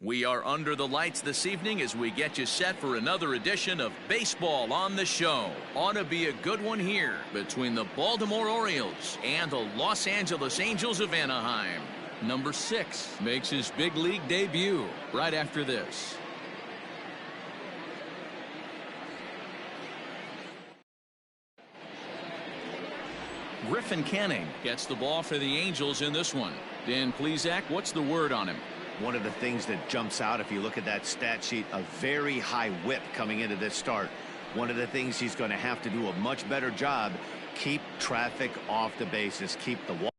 We are under the lights this evening as we get you set for another edition of Baseball on the Show. Ought to be a good one here between the Baltimore Orioles and the Los Angeles Angels of Anaheim. Number 6 makes his big league debut right after this. Griffin Canning gets the ball for the Angels in this one. Dan Plesac, what's the word on him? One of the things that jumps out, if you look at that stat sheet, a very high whip coming into this start. One of the things he's going to have to do a much better job, keep traffic off the bases, keep the wall.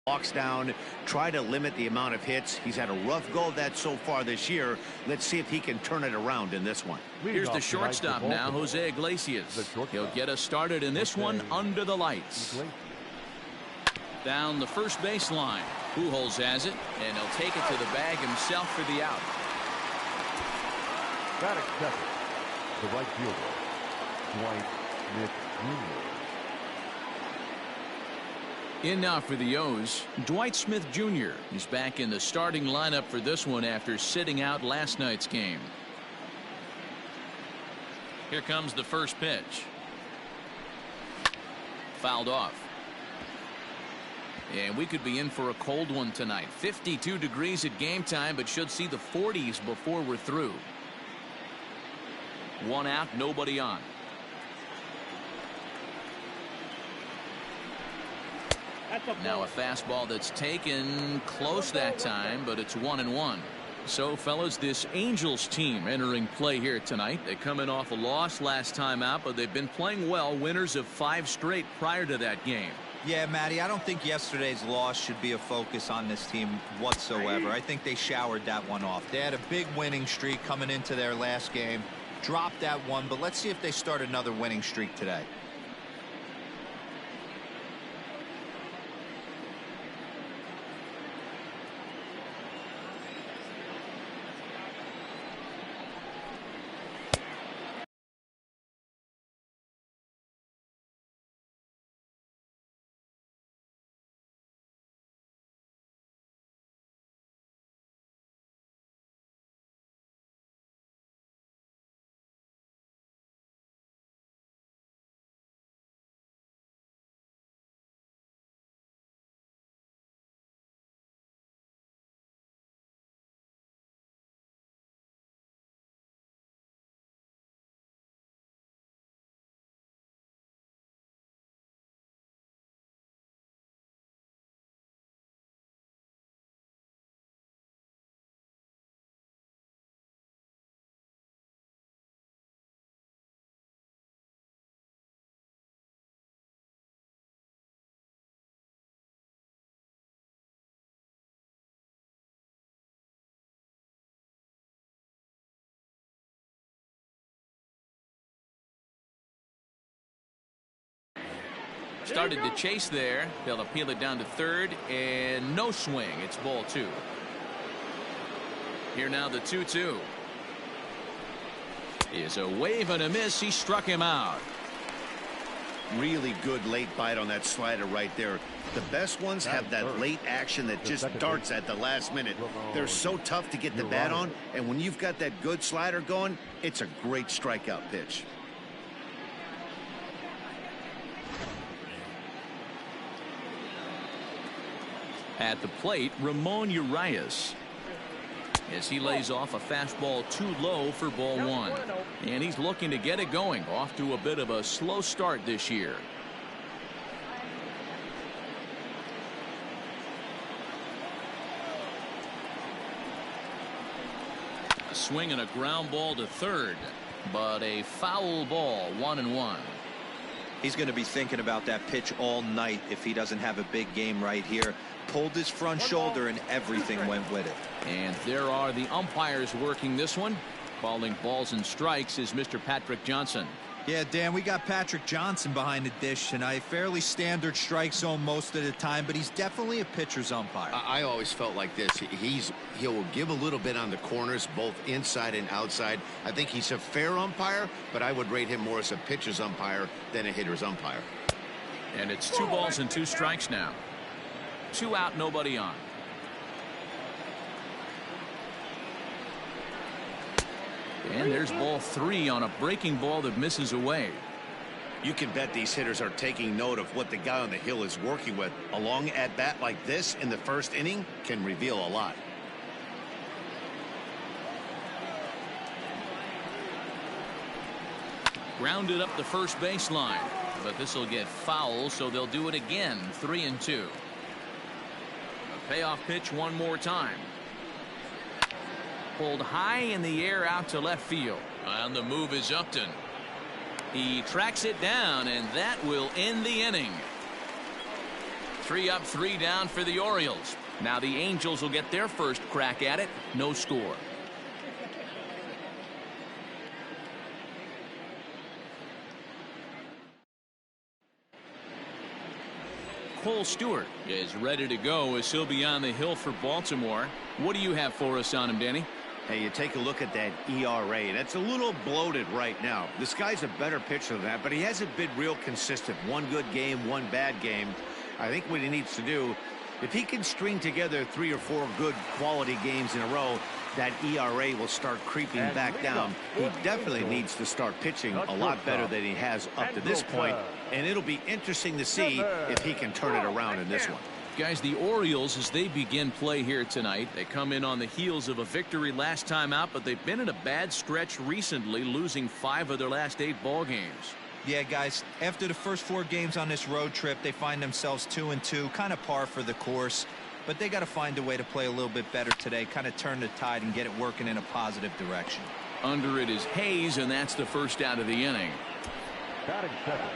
Walks down, try to limit the amount of hits. He's had a rough go of that so far this year. Let's see if he can turn it around in this one. Here's the shortstop now, Jose Iglesias. He'll get us started in this one under the lights. Down the first baseline. Pujols has it, and he'll take it to the bag himself for the out. Got it, the right fielder, Dwight Smith Jr. In now for the O's, Dwight Smith Jr. is back in the starting lineup for this one after sitting out last night's game. Here comes the first pitch. Fouled off. And we could be in for a cold one tonight. 52 degrees at game time, but should see the 40s before we're through. One out, nobody on. Now a fastball that's taken close that time, but it's 1-1. So, fellas, this Angels team entering play here tonight. They come in off a loss last time out, but they've been playing well, winners of 5 straight prior to that game. Yeah, Matty, I don't think yesterday's loss should be a focus on this team whatsoever. I think they showered that one off. They had a big winning streak coming into their last game, dropped that one, but let's see if they start another winning streak today. Started to chase there. They'll appeal it down to third, and no swing. It's ball 2. Here now the 2-2. Is a wave and a miss. He struck him out. Really good late bite on that slider right there. The best ones have that late action that just darts at the last minute. They're so tough to get the bat on, and when you've got that good slider going, it's a great strikeout pitch. At the plate, Ramon Urias, as he lays off a fastball too low for ball 1. And he's looking to get it going. Off to a bit of a slow start this year. A swing and a ground ball to third, but a foul ball. 1-1. He's going to be thinking about that pitch all night if he doesn't have a big game right here. Pulled his front shoulder and everything went with it. And there are the umpires working this one. Calling balls and strikes is Mr. Patrick Johnson. Yeah, Dan, we got Patrick Johnson behind the dish tonight. Fairly standard strike zone most of the time, but he's definitely a pitcher's umpire. I always felt like this. He'll give a little bit on the corners, both inside and outside. I think he's a fair umpire, but I would rate him more as a pitcher's umpire than a hitter's umpire. And it's 2 balls and 2 strikes now. 2 out, nobody on. And there's ball 3 on a breaking ball that misses away. You can bet these hitters are taking note of what the guy on the hill is working with. A long at bat like this in the first inning can reveal a lot. Grounded up the first baseline, but this will get foul, so they'll do it again. 3-2. A payoff pitch one more time. Pulled high in the air out to left field. On the move is Upton. He tracks it down, and that will end the inning. 3 up, 3 down for the Orioles. Now the Angels will get their first crack at it. No score. Cole Stewart is ready to go as he'll be on the hill for Baltimore. What do you have for us on him, Danny? Hey, you take a look at that ERA. That's a little bloated right now. This guy's a better pitcher than that, but he hasn't been real consistent. One good game, one bad game. I think what he needs to do, if he can string together 3 or 4 good quality games in a row, that ERA will start creeping back down. He definitely needs to start pitching a lot better than he has up to this point, and it'll be interesting to see if he can turn it around in this one. Guys, the Orioles, as they begin play here tonight, they come in on the heels of a victory last time out, but they've been in a bad stretch recently, losing 5 of their last 8 ball games. Yeah, guys, after the first 4 games on this road trip, they find themselves 2-2, kind of par for the course. But they got to find a way to play a little bit better today, kind of turn the tide and get it working in a positive direction. Under it is Hayes, and that's the first out of the inning. Batting second,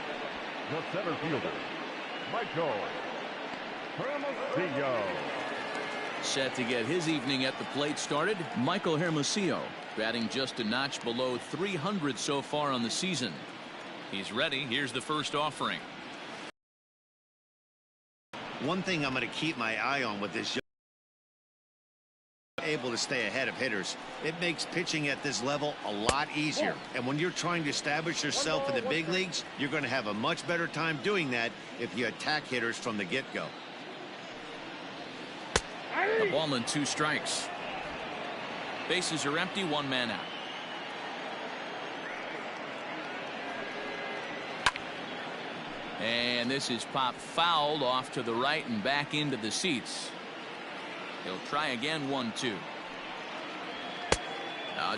the center fielder, Michael Hermosillo. Set to get his evening at the plate started, Michael Hermosillo, batting just a notch below 300 so far on the season. He's ready. Here's the first offering. One thing I'm going to keep my eye on with this, able to stay ahead of hitters. It makes pitching at this level a lot easier. And when you're trying to establish yourself in the big leagues, you're going to have a much better time doing that if you attack hitters from the get-go. A ball and 2 strikes. Bases are empty, 1 man out. And this is popped foul off to the right and back into the seats. He'll try again, 1-2.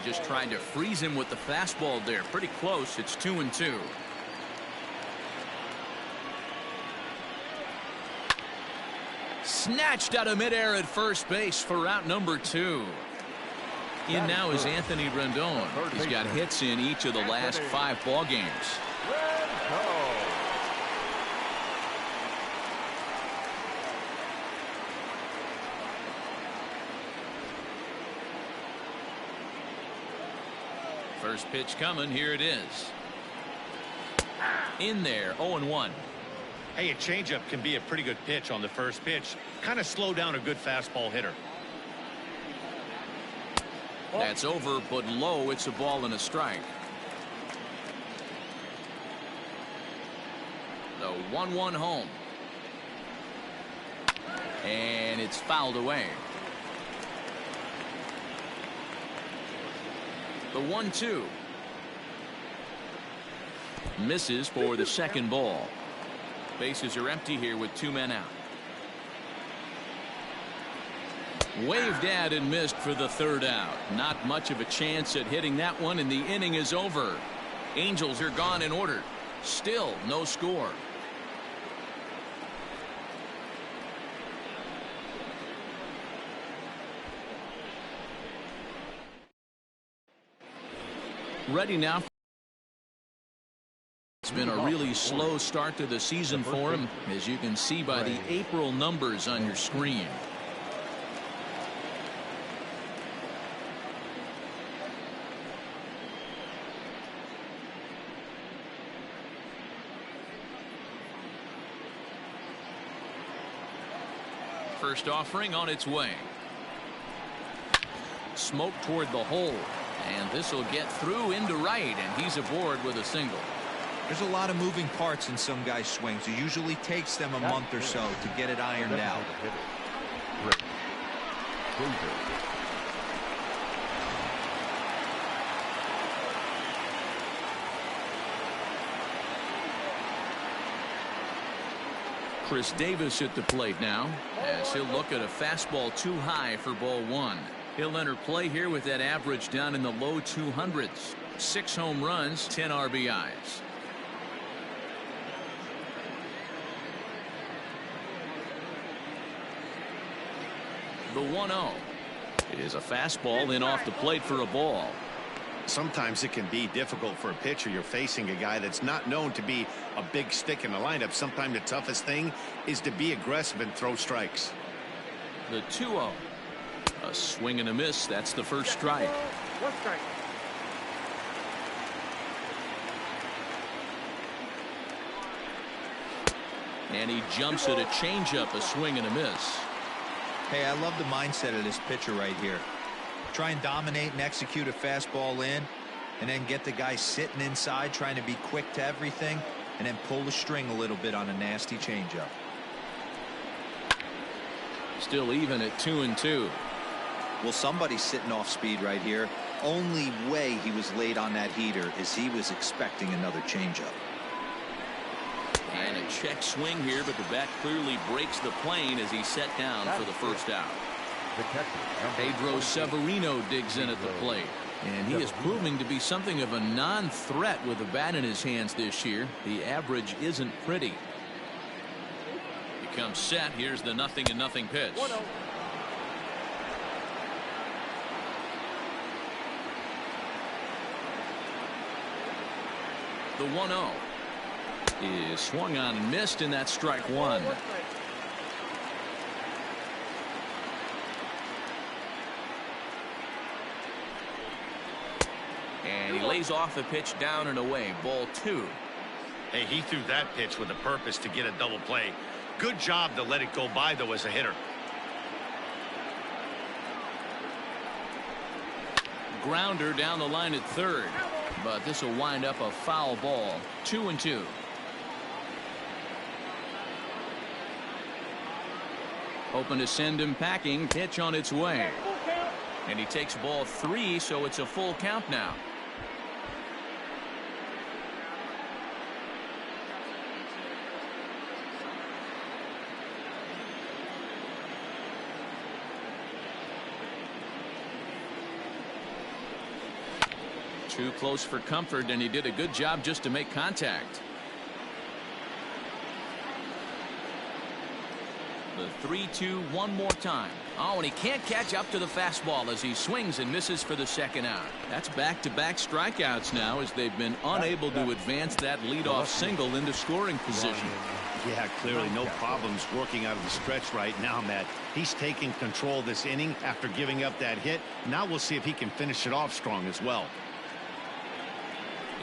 Just trying to freeze him with the fastball there. Pretty close. It's 2-2. Snatched out of midair at first base for out number 2. In now is Anthony Rendon. He's got hits in each of the last 5 ball games. First pitch coming. Here it is. In there, 0-1. Hey, a changeup can be a pretty good pitch on the first pitch. Kind of slow down a good fastball hitter. That's over, but low. It's a ball and a strike. The 1-1 home. And it's fouled away. The 1-2. Misses for the second ball. Bases are empty here with 2 men out. Waved at and missed for the 3rd out. Not much of a chance at hitting that one, and the inning is over. Angels are gone in order. Still no score. Ready now. It's been a really slow start to the season for him, as you can see by the April numbers on your screen. First offering on its way. Smoke toward the hole. And this will get through into right, and he's aboard with a single. There's a lot of moving parts in some guys' swings. It usually takes them a month or so to get it ironed out. Chris Davis at the plate now, as he'll look at a fastball too high for ball 1. He'll enter play here with that average down in the low 200s. 6 home runs, 10 RBIs. The 1-0. It is a fastball in off the plate for a ball. Sometimes it can be difficult for a pitcher. You're facing a guy that's not known to be a big stick in the lineup. Sometimes the toughest thing is to be aggressive and throw strikes. The 2-0. A swing and a miss. That's the first strike. And he jumps at a changeup, a swing and a miss. Hey, I love the mindset of this pitcher right here. Try and dominate and execute a fastball in, and then get the guy sitting inside trying to be quick to everything, and then pull the string a little bit on a nasty changeup. Still even at 2-2. Well, somebody's sitting off speed right here. Only way he was late on that heater is he was expecting another changeup. And a check swing here, but the bat clearly breaks the plane as he's set down for the first out. Pedro Severino digs in at the plate. And he is proving to be something of a non-threat with the bat in his hands this year. The average isn't pretty. He comes set. Here's the 0-0 pitch. The 1-0 is swung on and missed, and that's strike one. And he lays off the pitch down and away. Ball 2. Hey, he threw that pitch with a purpose to get a double play. Good job to let it go by, though, as a hitter. Grounder down the line at third, but this will wind up a foul ball. 2-2. Hoping to send him packing. Pitch on its way, and he takes ball 3, so it's a full count now. Too close for comfort, and he did a good job just to make contact. The 3-2 one more time. Oh, and he can't catch up to the fastball as he swings and misses for the second out. That's back-to-back strikeouts now as they've been unable to advance that leadoff single into scoring position. Yeah, clearly no problems working out of the stretch right now, Matt. He's taking control of this inning after giving up that hit. Now we'll see if he can finish it off strong as well.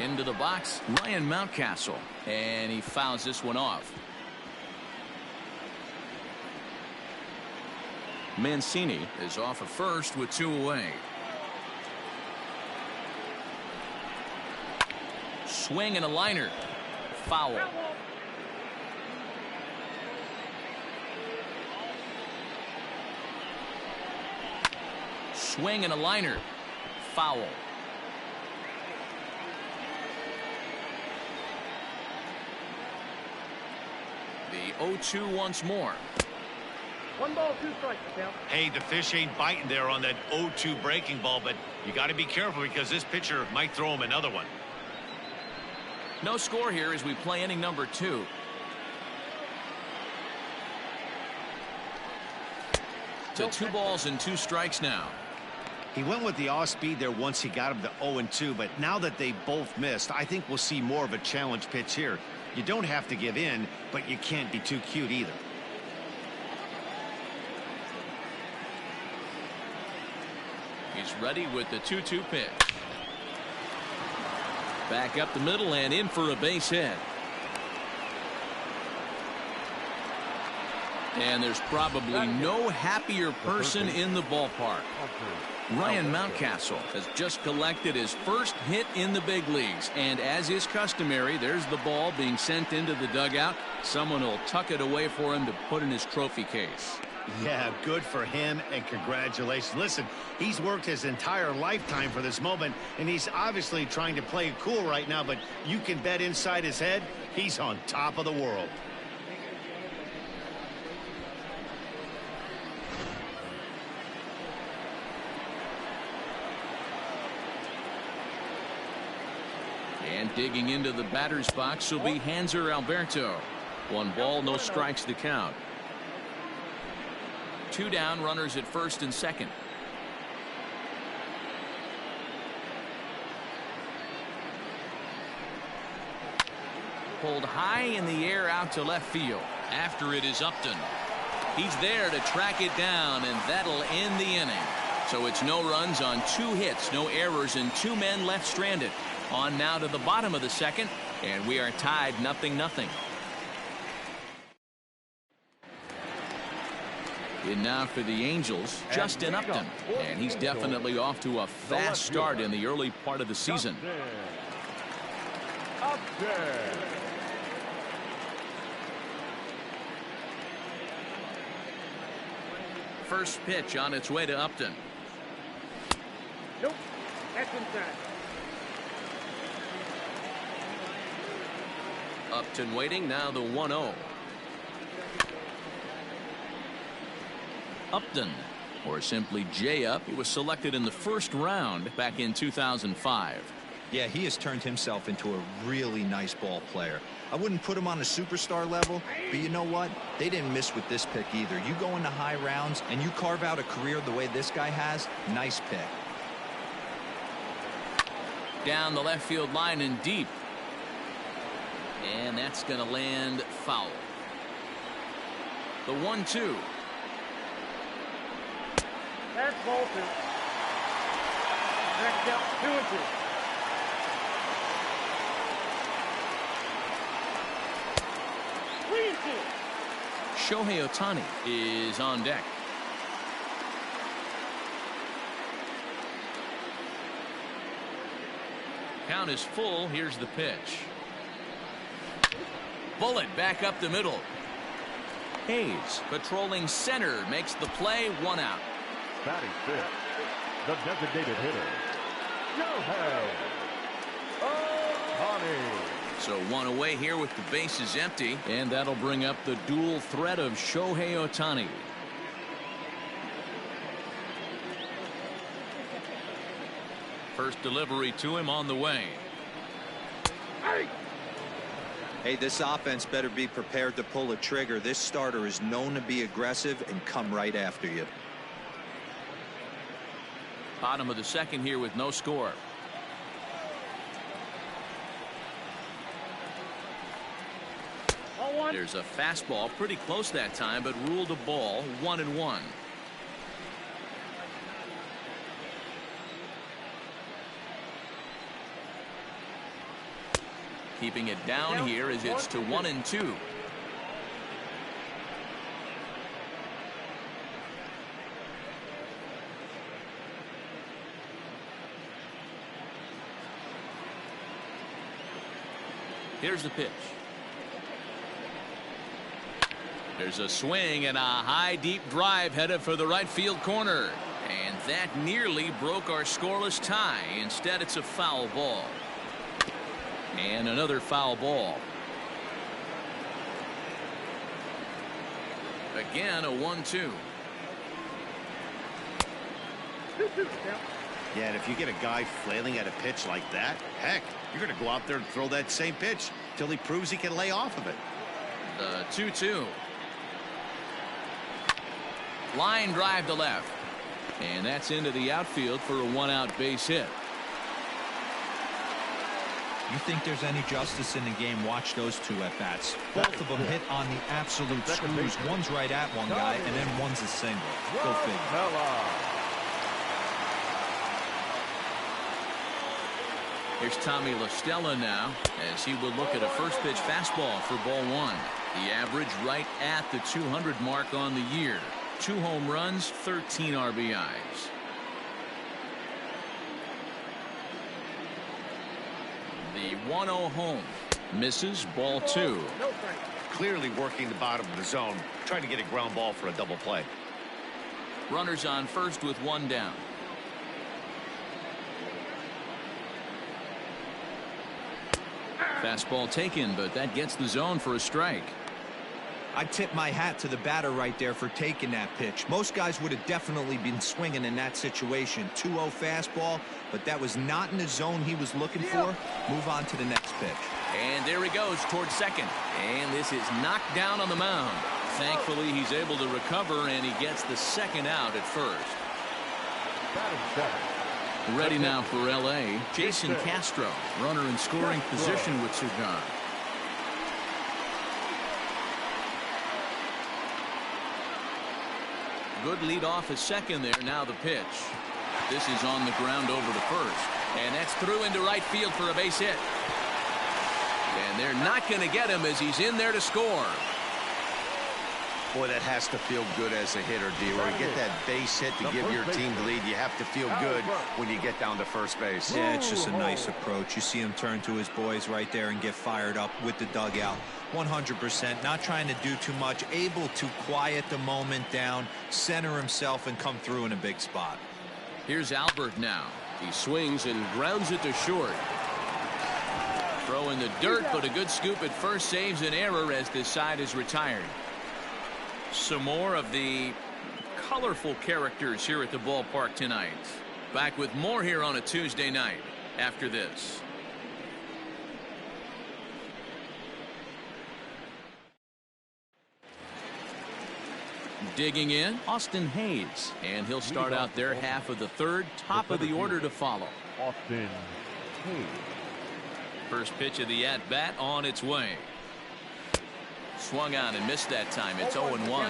Into the box, Ryan Mountcastle, and he fouls this one off. Mancini is off at first with 2 away. Swing and a liner. Foul. Swing and a liner. Foul. The 0-2 once more. 1 ball, 2 strikes. Hey, the fish ain't biting there on that 0-2 breaking ball, but you got to be careful because this pitcher might throw him another one. No score here as we play inning number 2. To 2 balls and 2 strikes now. He went with the off speed there once he got him to 0-2, but now that they both missed, I think we'll see more of a challenge pitch here. You don't have to give in, but you can't be too cute either. He's ready with the 2-2 pitch. Back up the middle and in for a base hit. And there's probably no happier person in the ballpark. Ryan Mountcastle has just collected his first hit in the big leagues, and as is customary, there's the ball being sent into the dugout. Someone will tuck it away for him to put in his trophy case. Yeah, good for him, and congratulations. Listen, he's worked his entire lifetime for this moment, and he's obviously trying to play it cool right now, but you can bet inside his head, he's on top of the world. And digging into the batter's box will be Hanser Alberto. 1 ball, no strikes to count. 2 down, runners at first and second. Pulled high in the air out to left field. After it is Upton. He's there to track it down, and that'll end the inning. So it's no runs on 2 hits, no errors, and 2 men left stranded. On now to the bottom of the second, and we are tied 0-0. In now for the Angels, Justin Upton, and he's definitely off to a fast start in the early part of the season. first pitch on its way to Upton. Nope. That's inside. Upton waiting, now the 1-0. Upton, or simply J-Up, he was selected in the first round back in 2005. Yeah, he has turned himself into a really nice ball player. I wouldn't put him on a superstar level, but you know what? They didn't miss with this pick either. You go into high rounds and you carve out a career the way this guy has, nice pick. Down the left field line and deep. And that's going to land foul. The 1-2. That's ball 2. Next out, 2-2. Shohei Ohtani is on deck. Count is full. Here's the pitch. Bullet back up the middle. Hayes patrolling center makes the play, 1 out. Batting fifth, the designated hitter, Shohei Ohtani. So 1 away here with the bases empty, and that'll bring up the dual threat of Shohei Ohtani. First delivery to him on the way. Hey, this offense better be prepared to pull a trigger. This starter is known to be aggressive and come right after you. Bottom of the second here with no score. There's a fastball pretty close that time, but ruled a ball, 1-1. Keeping it down here as it's to 1-2. Here's the pitch. There's a swing and a high deep drive headed for the right field corner. And that nearly broke our scoreless tie. Instead, it's a foul ball. And another foul ball. Again, a 1-2. Yeah, and if you get a guy flailing at a pitch like that, heck, you're going to go out there and throw that same pitch till he proves he can lay off of it. The 2-2. Line drive to left. And that's into the outfield for a 1-out base hit. You think there's any justice in the game? Watch those two at bats. Both of them hit on the absolute screws. One's right at one guy, and then one's a single. Go figure. Here's Tommy La Stella now, as he will look at a first pitch fastball for ball 1. The average right at the 200 mark on the year. 2 home runs, 13 RBIs. The 1-0 home. Misses, ball 2. Clearly working the bottom of the zone, trying to get a ground ball for a double play. Runners on first with 1 down. Fastball taken, but that gets the zone for a strike. I tip my hat to the batter right there for taking that pitch. Most guys would have definitely been swinging in that situation. 2-0 fastball, but that was not in the zone he was looking for. Move on to the next pitch. And there he goes towards second. And this is knocked down on the mound. Thankfully, he's able to recover, and he gets the 2nd out at first. Ready now for L.A. Jason Castro, runner in scoring position with Cigar. Good lead off at second there. Now the pitch. This is on the ground over to first. And that's through into right field for a base hit. And they're not going to get him as he's in there to score. Boy, that has to feel good as a hitter, D. When you get that base hit to give your team the lead, you have to feel good when you get down to first base. Yeah, it's just a nice approach. You see him turn to his boys right there and get fired up with the dugout. 100%, not trying to do too much, able to quiet the moment down, center himself, and come through in a big spot. Here's Albert now. He swings and grounds it to short. Throw in the dirt, but a good scoop at first saves an error as this side is retired. Some more of the colorful characters here at the ballpark tonight. Back with more here on a Tuesday night after this. Digging in, Austin Hayes, and he'll start out their half of the third. Top of the order to follow. Austin Hayes. First pitch of the at-bat on its way. Swung on and missed that time. It's 0-1.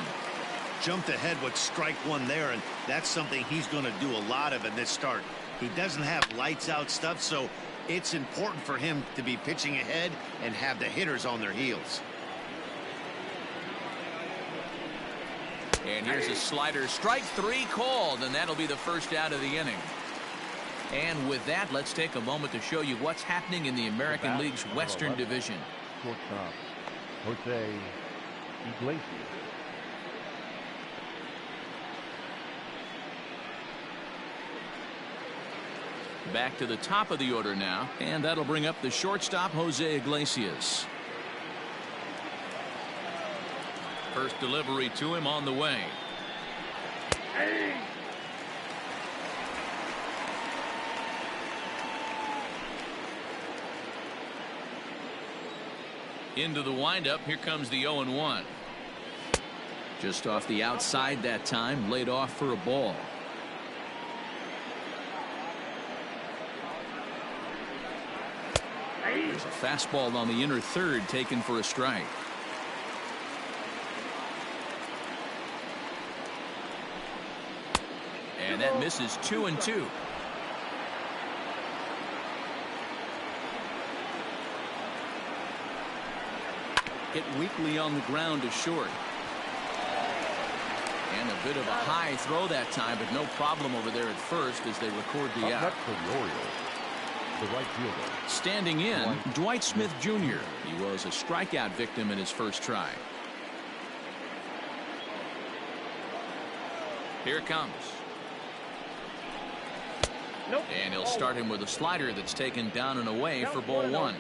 Jumped ahead with strike one there, and that's something he's going to do a lot of in this start. He doesn't have lights out stuff, so it's important for him to be pitching ahead and have the hitters on their heels. And here's a slider. Strike three called, and that'll be the first out of the inning. And with that, let's take a moment to show you what's happening in the American League's Western Division. Shortstop, Jose Iglesias. Back to the top of the order now, and that'll bring up the shortstop, Jose Iglesias. First delivery to him on the way. Into the windup. Here comes the 0-1. Just off the outside that time, laid off for a ball. There's a fastball on the inner third taken for a strike. And that misses 2-2. Hit weakly on the ground to short. And a bit of a high throw that time, but no problem over there at first as they record the out. Up for the Orioles, the right fielder. Standing in, Dwight Smith Jr. He was a strikeout victim in his first try. Here it comes. Nope. And he'll start him with a slider that's taken down and away for ball one.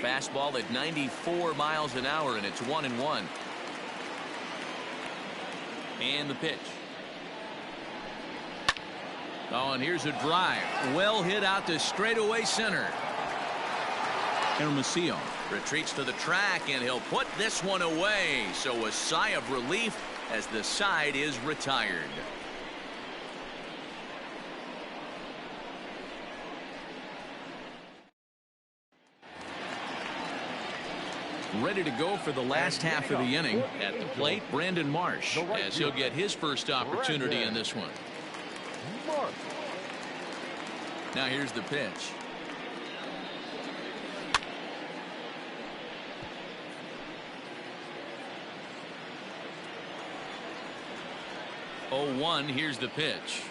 Fastball at 94 miles an hour, and it's 1-1. And the pitch. Oh, and here's a drive. Well hit out to straightaway center. Hermosillo retreats to the track, and he'll put this one away. So a sigh of relief as the side is retired. Ready to go for the last half of the inning. At the plate, Brandon Marsh, as he'll get his first opportunity in this one. Now here's the pitch. Oh, 1. Here's the pitch.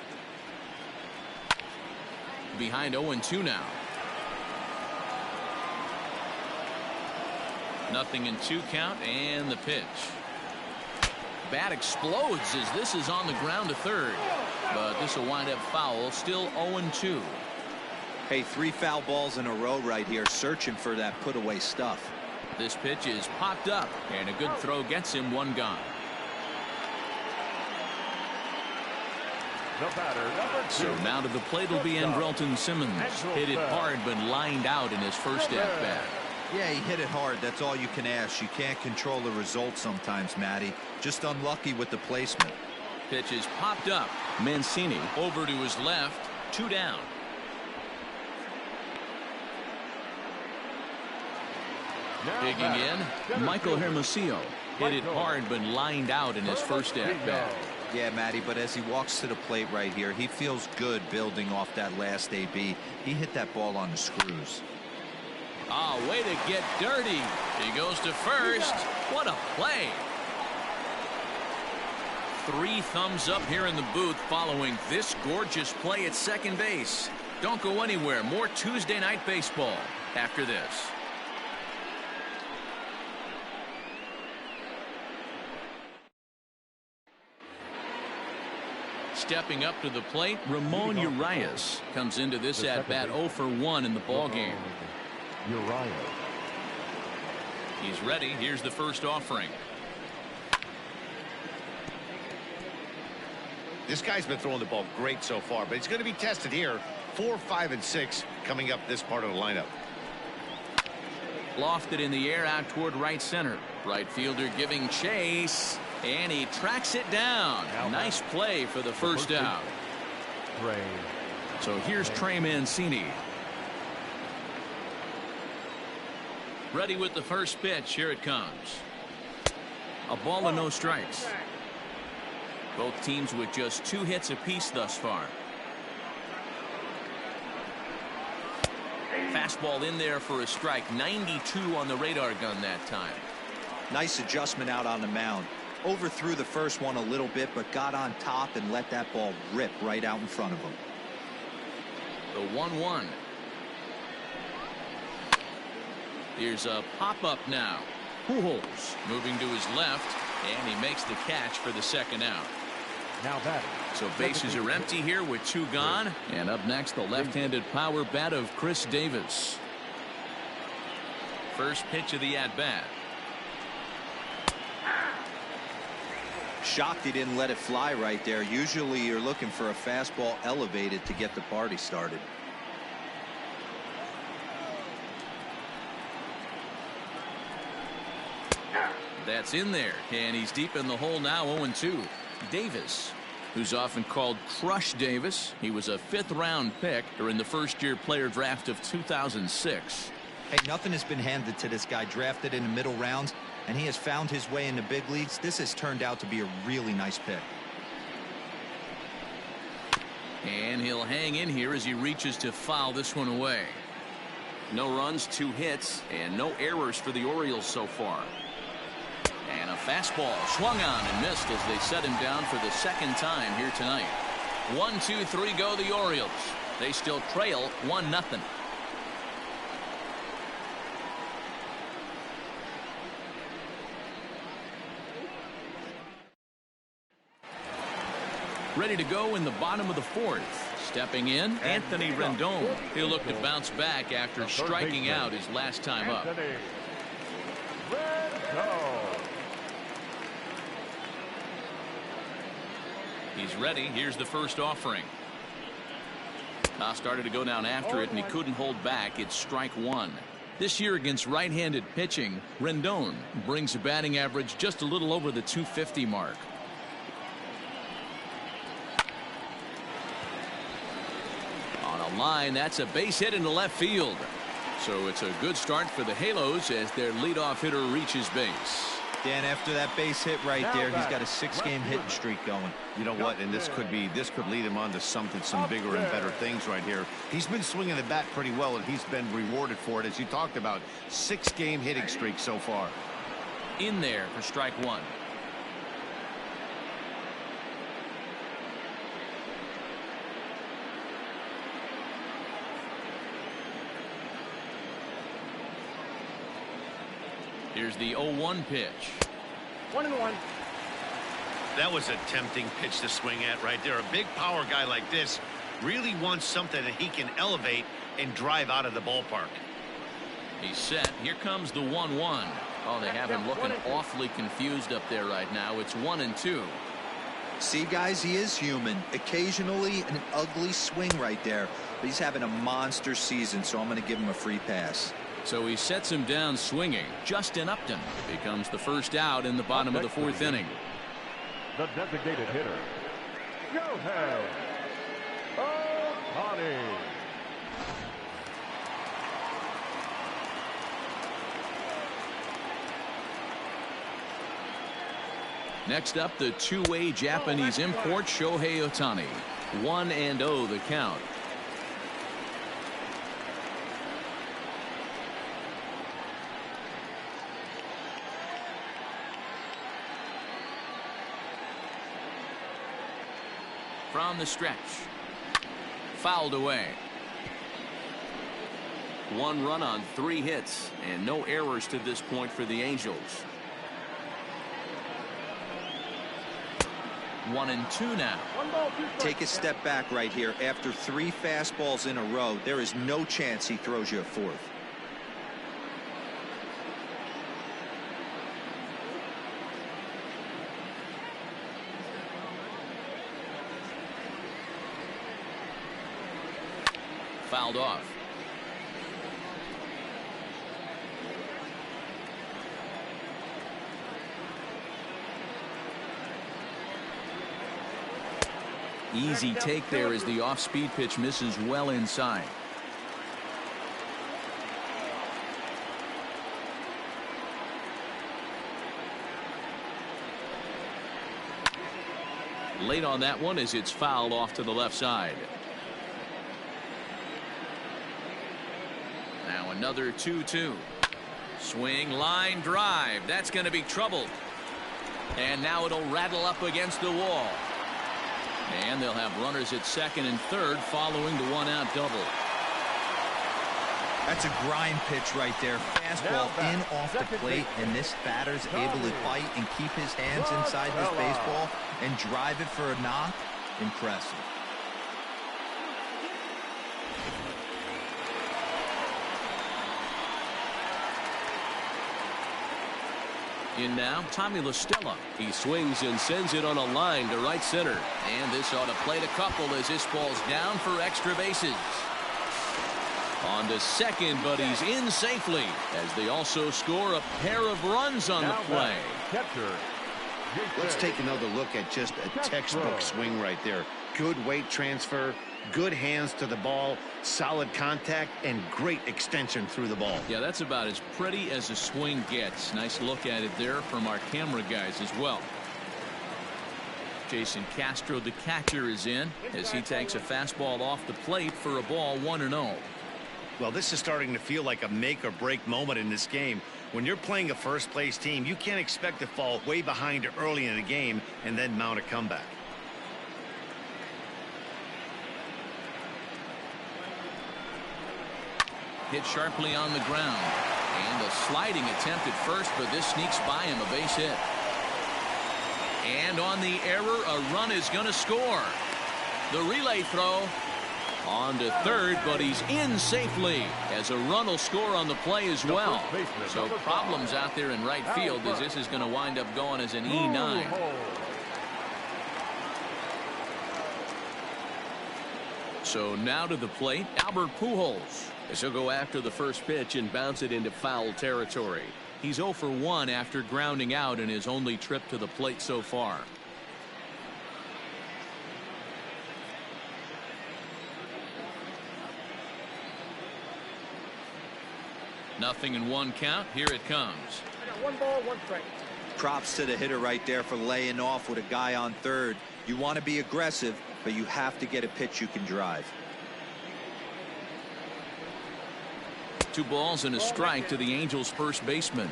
Behind 0-2 now. 0-2 count, and the pitch. Bat explodes as this is on the ground to third, but this will wind up foul. Still 0-2. Hey, 3 foul balls in a row right here, searching for that put away stuff. This pitch is popped up, and a good throw gets him one gone. The batter, number 2. So now to the plate will be Andrelton Simmons. Hit it hard, but lined out in his first at bat. Yeah, he hit it hard. That's all you can ask. You can't control the result sometimes, Matty. Just unlucky with the placement. Pitch is popped up. Mancini over to his left. 2 down. Digging in, Michael Hermosillo. Hit it hard, but lined out in his first at bat. Yeah, Matty, but as he walks to the plate right here, he feels good building off that last AB. He hit that ball on the screws. Oh, way to get dirty. He goes to first. What a play. 3 thumbs up here in the booth following this gorgeous play at second base. Don't go anywhere. More Tuesday Night Baseball after this. Stepping up to the plate, Ramon Urias comes into this at-bat 0 for 1 in the ballgame. Urias. He's ready. Here's the first offering. This guy's been throwing the ball great so far, but he's going to be tested here. 4, 5, and 6 coming up this part of the lineup. Lofted in the air out toward right center. Right fielder giving chase, and he tracks it down. Nice play for the first out. So here's Trey Mancini. Ready with the first pitch. Here it comes. A ball and no strikes. Both teams with just 2 hits apiece thus far. Fastball in there for a strike. 92 on the radar gun that time. Nice adjustment out on the mound. Overthrew the first one a little bit, but got on top and let that ball rip right out in front of him. The 1-1. Here's a pop-up now. Pujols moving to his left, and he makes the catch for the second out. Now batting. So bases are empty here with 2 gone. And up next, the left-handed power bat of Chris Davis. First pitch of the at-bat. Shocked he didn't let it fly right there. Usually you're looking for a fastball elevated to get the party started. That's in there, and he's deep in the hole now. 0-2. Davis, who's often called Crush Davis. He was a 5th-round pick during the first-year player draft of 2006. Hey, nothing has been handed to this guy. Drafted in the middle rounds, and he has found his way in the big leagues. This has turned out to be a really nice pick. And he'll hang in here as he reaches to foul this one away. No runs, 2 hits, and no errors for the Orioles so far. And a fastball swung on and missed as they set him down for the second time here tonight. 1, 2, 3 go the Orioles. They still trail 1-0. Ready to go in the bottom of the 4th. Stepping in, Anthony Rendon. He'll look to bounce back after striking out his last time up. He's ready. Here's the first offering. Started to go down after it, and he couldn't hold back. It's strike 1. This year against right-handed pitching, Rendon brings a batting average just a little over the 250 mark. On a line, that's a base hit into left field. So it's a good start for the Halos as their leadoff hitter reaches base. Dan, after that base hit right there, he's got a 6-game hitting streak going. You know what? And this could lead him on to some bigger and better things right here. He's been swinging the bat pretty well, and he's been rewarded for it, as you talked about. 6-game hitting streak so far. In there for strike 1. Here's the 0-1 pitch. 1-1. That was a tempting pitch to swing at right there. A big power guy like this really wants something that he can elevate and drive out of the ballpark. He's set. Here comes the 1-1. Oh, they have him looking awfully confused up there right now. It's 1-2. See, guys, he is human. Occasionally an ugly swing right there, but he's having a monster season, so I'm going to give him a free pass. So he sets him down swinging. Justin Upton becomes the first out in the bottom of the 4th inning. The designated hitter, Shohei Ohtani. Next up, the 2-way Japanese import, Shohei Ohtani. 1-0 the count. from the stretch. Fouled away. 1 run on 3 hits and no errors to this point for the Angels. 1-2 now. 1 ball, 2 strikes. Take a step back right here. After 3 fastballs in a row, there is no chance he throws you a 4th. Fouled off. Easy take there as the off-speed pitch misses well inside. Late on that one as it's fouled off to the left side. Now another 2-2. Swing, line, drive. That's going to be trouble. And now it'll rattle up against the wall. And they'll have runners at second and third following the 1-out double. That's a grind pitch right there. Fastball in off the plate, and this batter's able to bite and keep his hands inside this baseball and drive it for a knock. Impressive. In now, Tommy La Stella. He swings and sends it on a line to right center. And this ought to plate a couple as this ball's down for extra bases. On to second, but he's in safely as they also score a pair of runs on the play. Catcher. Let's take another look at just a textbook swing right there. Good weight transfer, good hands to the ball, solid contact, and great extension through the ball. Yeah, that's about as pretty as a swing gets. Nice look at it there from our camera guys as well. Jason Castro, the catcher, is in as he takes a fastball off the plate for a ball 1-0. Well, this is starting to feel like a make or break moment in this game. When you're playing a first place team, you can't expect to fall way behind early in the game and then mount a comeback. Hit sharply on the ground. And a sliding attempt at first, but this sneaks by him, a base hit. And on the error, a run is going to score. The relay throw on to third, but he's in safely as a run will score on the play as well. So problems out there in right field as this is going to wind up going as an E9. So now to the plate, Albert Pujols, as he'll go after the first pitch and bounce it into foul territory. He's 0 for 1 after grounding out in his only trip to the plate so far. Nothing in 1 count. Here it comes. I got 1 ball, 1 strike. Props to the hitter right there for laying off with a guy on third. You want to be aggressive, but you have to get a pitch you can drive. 2 balls and a strike to the Angels first baseman.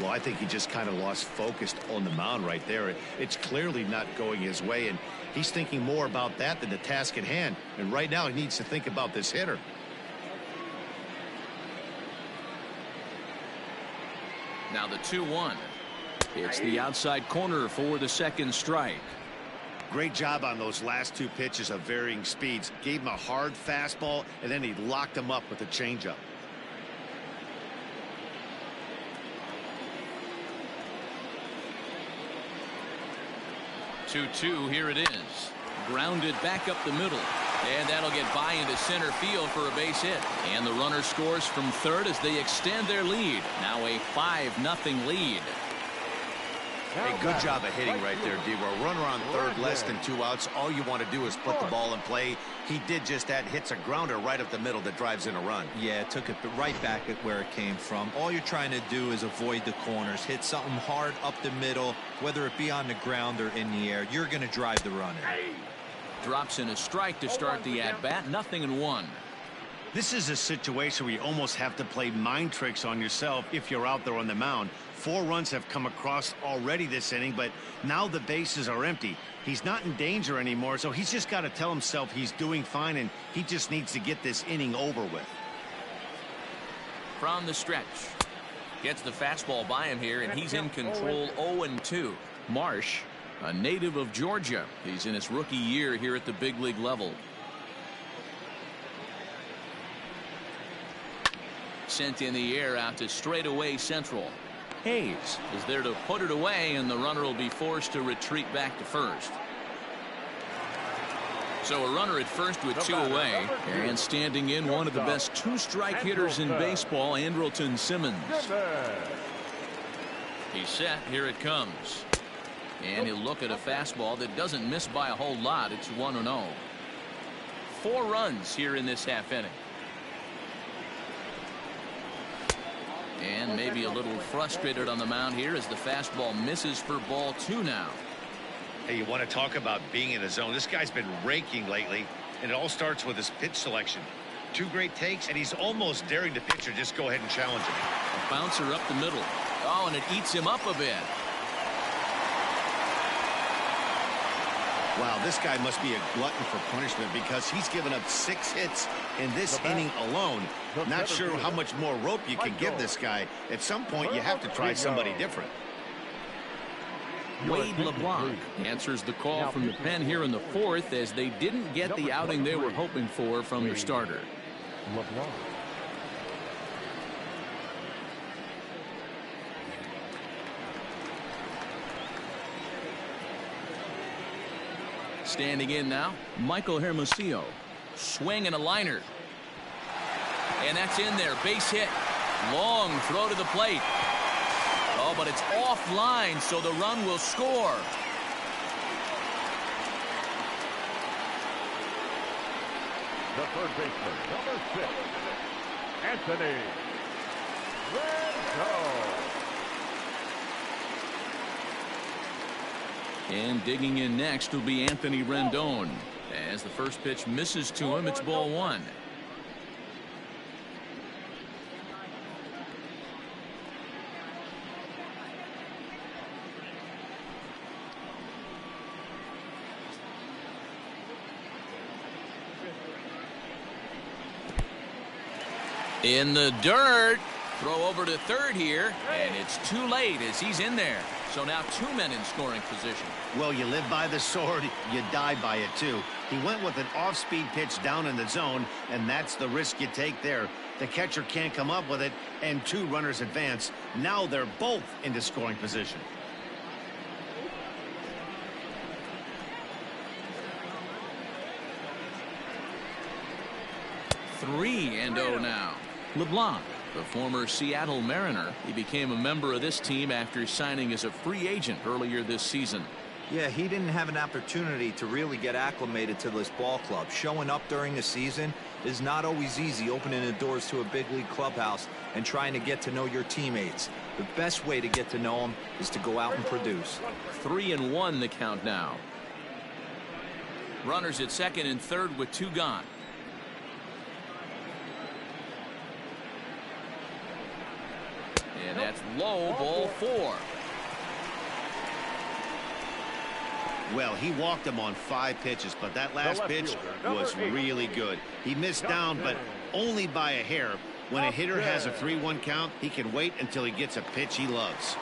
Well, I think he just kind of lost focus on the mound right there. It's clearly not going his way, and he's thinking more about that than the task at hand. And right now he needs to think about this hitter. Now the 2-1. It's the outside corner for the second strike. Great job on those last 2 pitches of varying speeds. Gave him a hard fastball, and then he locked him up with a changeup. Two, here it is. Grounded back up the middle. And that'll get by into center field for a base hit. And the runner scores from third as they extend their lead. Now a 5-0 lead. Hey, good job of hitting right there, Debo. A runner on third, less than 2 outs. All you want to do is put the ball in play. He did just that. Hits a grounder right up the middle that drives in a run. Yeah, it took it right back at where it came from. All you're trying to do is avoid the corners. Hit something hard up the middle, whether it be on the ground or in the air. You're going to drive the run in. Drops in a strike to start the at-bat. 0-1. This is a situation where you almost have to play mind tricks on yourself if you're out there on the mound. 4 runs have come across already this inning, but now the bases are empty. He's not in danger anymore, so he's just got to tell himself he's doing fine, and he just needs to get this inning over with. From the stretch. Gets the fastball by him here, and he's in control. 0-2. Marsh, a native of Georgia. He's in his rookie year here at the big league level. Sent in the air out to straightaway central. Hayes is there to put it away, and the runner will be forced to retreat back to first. So a runner at first with 2 away, and standing in one of the best 2-strike hitters in baseball, Andrelton Simmons. He's set. Here it comes. And he'll look at a fastball that doesn't miss by a whole lot. It's 1-0. 4 runs here in this half inning. And maybe a little frustrated on the mound here as the fastball misses for ball 2 now. Hey, you want to talk about being in the zone? This guy's been raking lately, and it all starts with his pitch selection. 2 great takes, and he's almost daring the pitcher just go ahead and challenge him. A bouncer up the middle. Oh, and it eats him up a bit. Wow, this guy must be a glutton for punishment because he's given up 6 hits in this inning alone. Not sure how much more rope you can give this guy. At some point, you have to try somebody different. Wade LeBlanc answers the call from the pen here in the 4th as they didn't get the outing they were hoping for from their starter. Standing in now, Michael Hermosillo. Swing and a liner. And that's in there. Base hit. Long throw to the plate. Oh, but it's offline, so the run will score. The third baseman, number 6, Anthony Rendon. And digging in next will be Anthony Rendon. As the first pitch misses to him, it's ball 1. In the dirt. Throw over to third here, and it's too late as he's in there. So now 2 men in scoring position. Well, you live by the sword, you die by it too. He went with an off-speed pitch down in the zone, and that's the risk you take there. The catcher can't come up with it, and 2 runners advance. Now they're both into scoring position. Three and 0 now. LeBlanc, the former Seattle Mariner, he became a member of this team after signing as a free agent earlier this season. Yeah, he didn't have an opportunity to really get acclimated to this ball club. Showing up during the season is not always easy, opening the doors to a big league clubhouse and trying to get to know your teammates. The best way to get to know them is to go out and produce. 3-1 the count now. Runners at second and third with 2 gone. And that's low, ball 4. Well, he walked him on 5 pitches, but that last pitch was really good. He missed down, but only by a hair. When a hitter has a 3-1 count, he can wait until he gets a pitch he loves.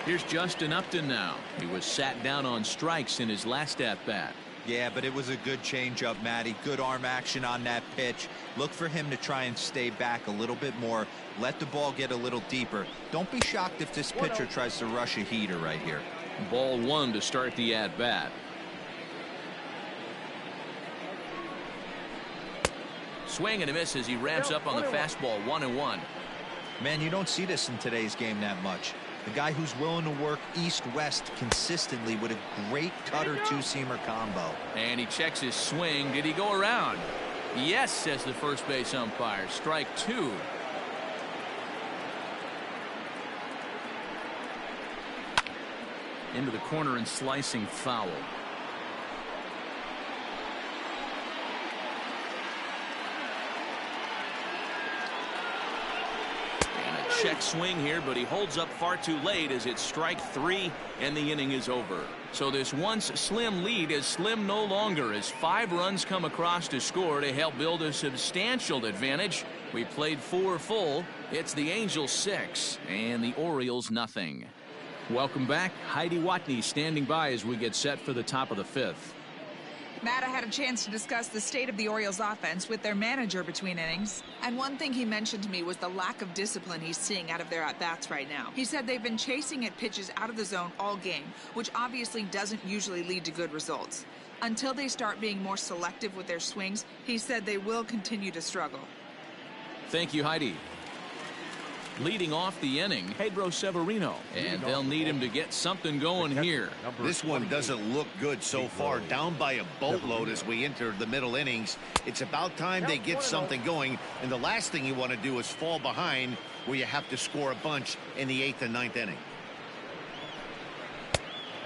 Here's Justin Upton now. He was sat down on strikes in his last at-bat. Yeah, but it was a good changeup, Matty. Good arm action on that pitch. Look for him to try and stay back a little bit more. Let the ball get a little deeper. Don't be shocked if this pitcher tries to rush a heater right here. Ball 1 to start the at-bat. Swing and a miss as he ramps up on the fastball. 1-1. Man, you don't see this in today's game that much. The guy who's willing to work east-west consistently with a great cutter two-seamer combo. And he checks his swing. Did he go around? Yes, says the first base umpire. Strike 2. Into the corner and slicing foul. And a check swing here, but he holds up far too late as it's strike 3 and the inning is over. So this once slim lead is slim no longer as 5 runs come across to score to help build a substantial advantage. We played 4 full. It's the Angels 6 and the Orioles nothing. Welcome back. Heidi Watney standing by as we get set for the top of the 5th. Matt, I had a chance to discuss the state of the Orioles offense with their manager between innings. And one thing he mentioned to me was the lack of discipline he's seeing out of their at-bats right now. He said they've been chasing at pitches out of the zone all game, which obviously doesn't usually lead to good results. Until they start being more selective with their swings, he said they will continue to struggle. Thank you, Heidi. Leading off the inning, Pedro Severino, and they'll need him to get something going here. This one doesn't look good so far. Down by a boatload as we enter the middle innings. It's about time they get something going, and the last thing you want to do is fall behind where you have to score a bunch in the 8th and 9th inning.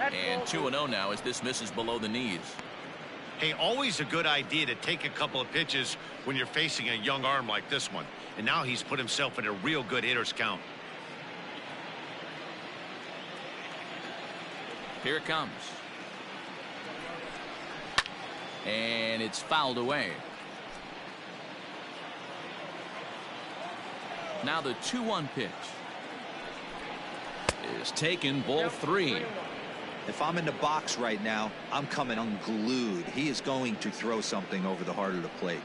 And 2-0 now as this misses below the knees. Hey, always a good idea to take a couple of pitches when you're facing a young arm like this one. And now he's put himself in a real good hitter's count. Here it comes. And it's fouled away. Now the 2-1 pitch is taken, ball 3. If I'm in the box right now, I'm coming unglued. He is going to throw something over the heart of the plate.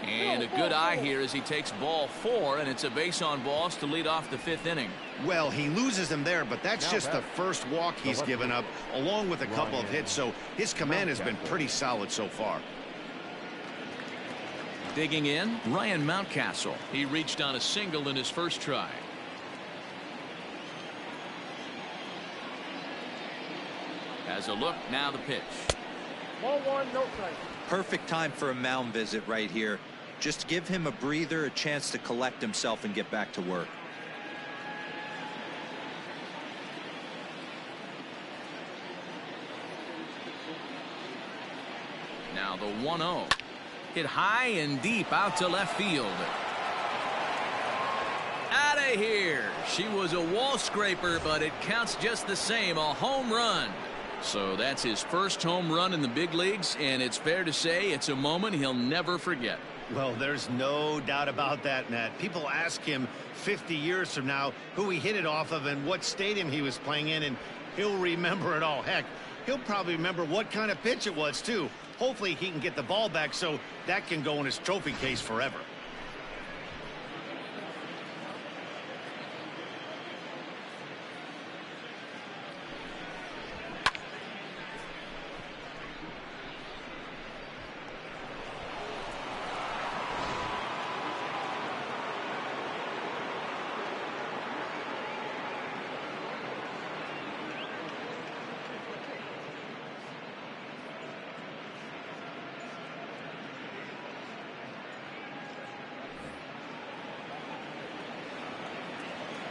And a good eye here as he takes ball 4, and it's a base on balls to lead off the 5th inning. Well, he loses him there, but that's just the first walk he's given up, along with a couple of hits, so his command has been pretty solid so far. Digging in, Ryan Mountcastle. He reached on a single in his first try. Has a look, now the pitch. Ball 1, no strike. Perfect time for a mound visit right here. Just give him a breather, a chance to collect himself and get back to work. Now the 1-0. Hit high and deep out to left field. Out of here. She was a wall scraper, but it counts just the same. A home run. So that's his first home run in the big leagues, and it's fair to say it's a moment he'll never forget. Well, there's no doubt about that, Matt. People ask him 50 years from now who he hit it off of and what stadium he was playing in, and he'll remember it all. Heck, he'll probably remember what kind of pitch it was, too. Hopefully he can get the ball back so that can go in his trophy case forever.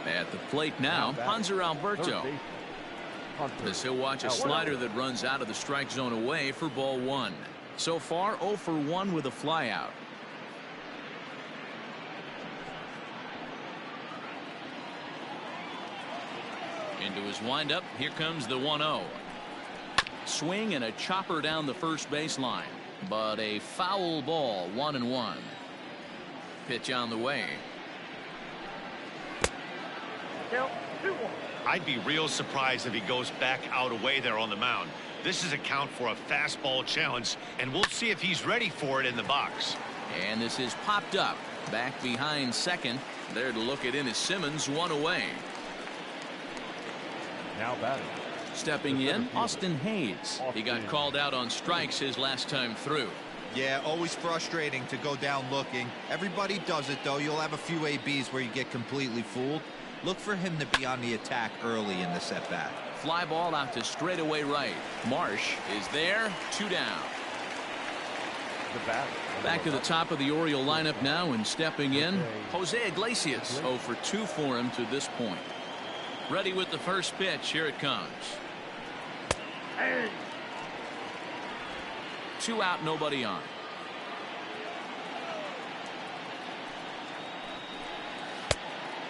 At the plate now, Hanser Alberto. As he'll watch a slider that runs out of the strike zone away for ball 1. So far 0 for 1 with a flyout. Into his windup, here comes the 1-0. Swing and a chopper down the first baseline, but a foul ball, 1-1. Pitch on the way. Count 2-1. I'd be real surprised if he goes back out away there on the mound. This is a count for a fastball challenge, and we'll see if he's ready for it in the box. And this is popped up. Back behind second. There to look it in is Simmons, 1 away. Now batting. Stepping in, Austin Hayes. He got called out on strikes his last time through. Yeah, always frustrating to go down looking. Everybody does it, though. You'll have a few ABs where you get completely fooled. Look for him to be on the attack early in the at-bat. Fly ball out to straightaway right. Marsh is there, 2 down. Back to the top of the Oriole lineup now, and stepping in, Jose Iglesias. 0 for 2 for him to this point. Ready with the first pitch. Here it comes. 2 out, nobody on.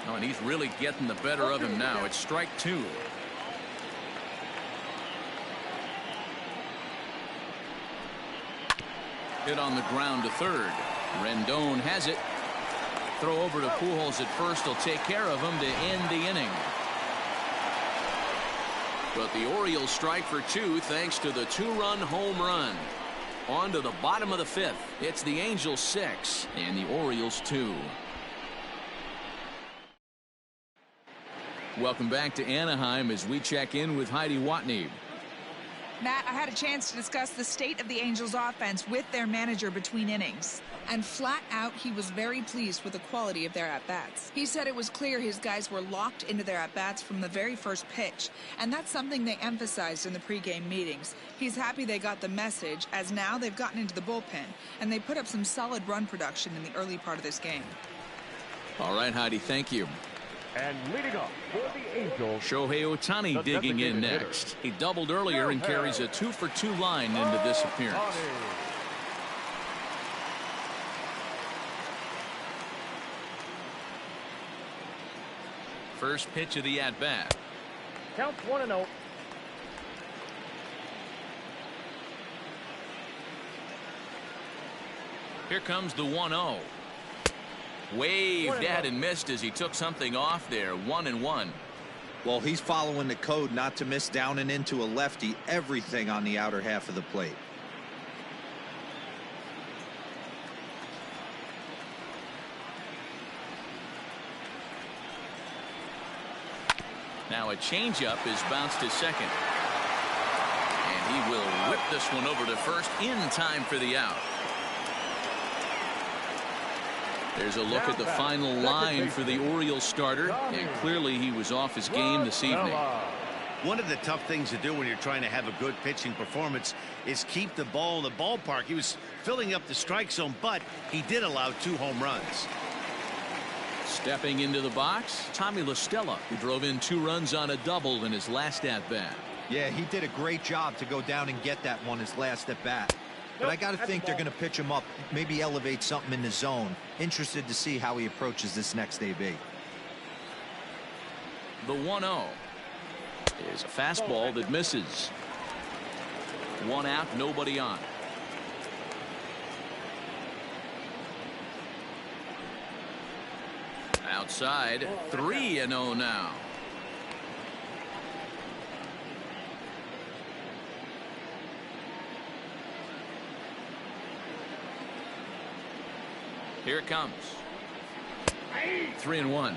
Oh, and he's really getting the better of him now. It's strike 2. Hit on the ground to third. Rendon has it. Throw over to Pujols at first. He'll take care of him to end the inning. But the Orioles strike for 2 thanks to the 2-run home run. On to the bottom of the 5th. It's the Angels 6 and the Orioles 2. Welcome back to Anaheim as we check in with Heidi Watney. Matt, I had a chance to discuss the state of the Angels offense with their manager between innings. And flat out, he was very pleased with the quality of their at-bats. He said it was clear his guys were locked into their at-bats from the very first pitch. And that's something they emphasized in the pregame meetings. He's happy they got the message, as now they've gotten into the bullpen. And they put up some solid run production in the early part of this game. All right, Heidi, thank you. And leading up for the Angels, Shohei Ohtani digging in next. He doubled earlier and carries a 2-for-2 line into this appearance. First pitch of the at-bat. Counts 1-0. Here comes the 1-0. Waved at and missed as he took something off there. 1-1. Well, he's following the code not to miss down and into a lefty. Everything on the outer half of the plate. Now a changeup is bounced to second. And he will whip this one over to first in time for the out. There's a look at the final line for the Orioles starter, and clearly he was off his game this evening. One of the tough things to do when you're trying to have a good pitching performance is keep the ball in the ballpark. He was filling up the strike zone, but he did allow 2 home runs. Stepping into the box, Tommy La Stella, who drove in 2 runs on a double in his last at-bat. Yeah, he did a great job to go down and get that one his last at-bat. But I got to think they're going to pitch him up, maybe elevate something in the zone. Interested to see how he approaches this next AB. The 1-0 is a fastball that misses. 1 out, nobody on. Outside, 3-0 now. Here it comes. 3-1.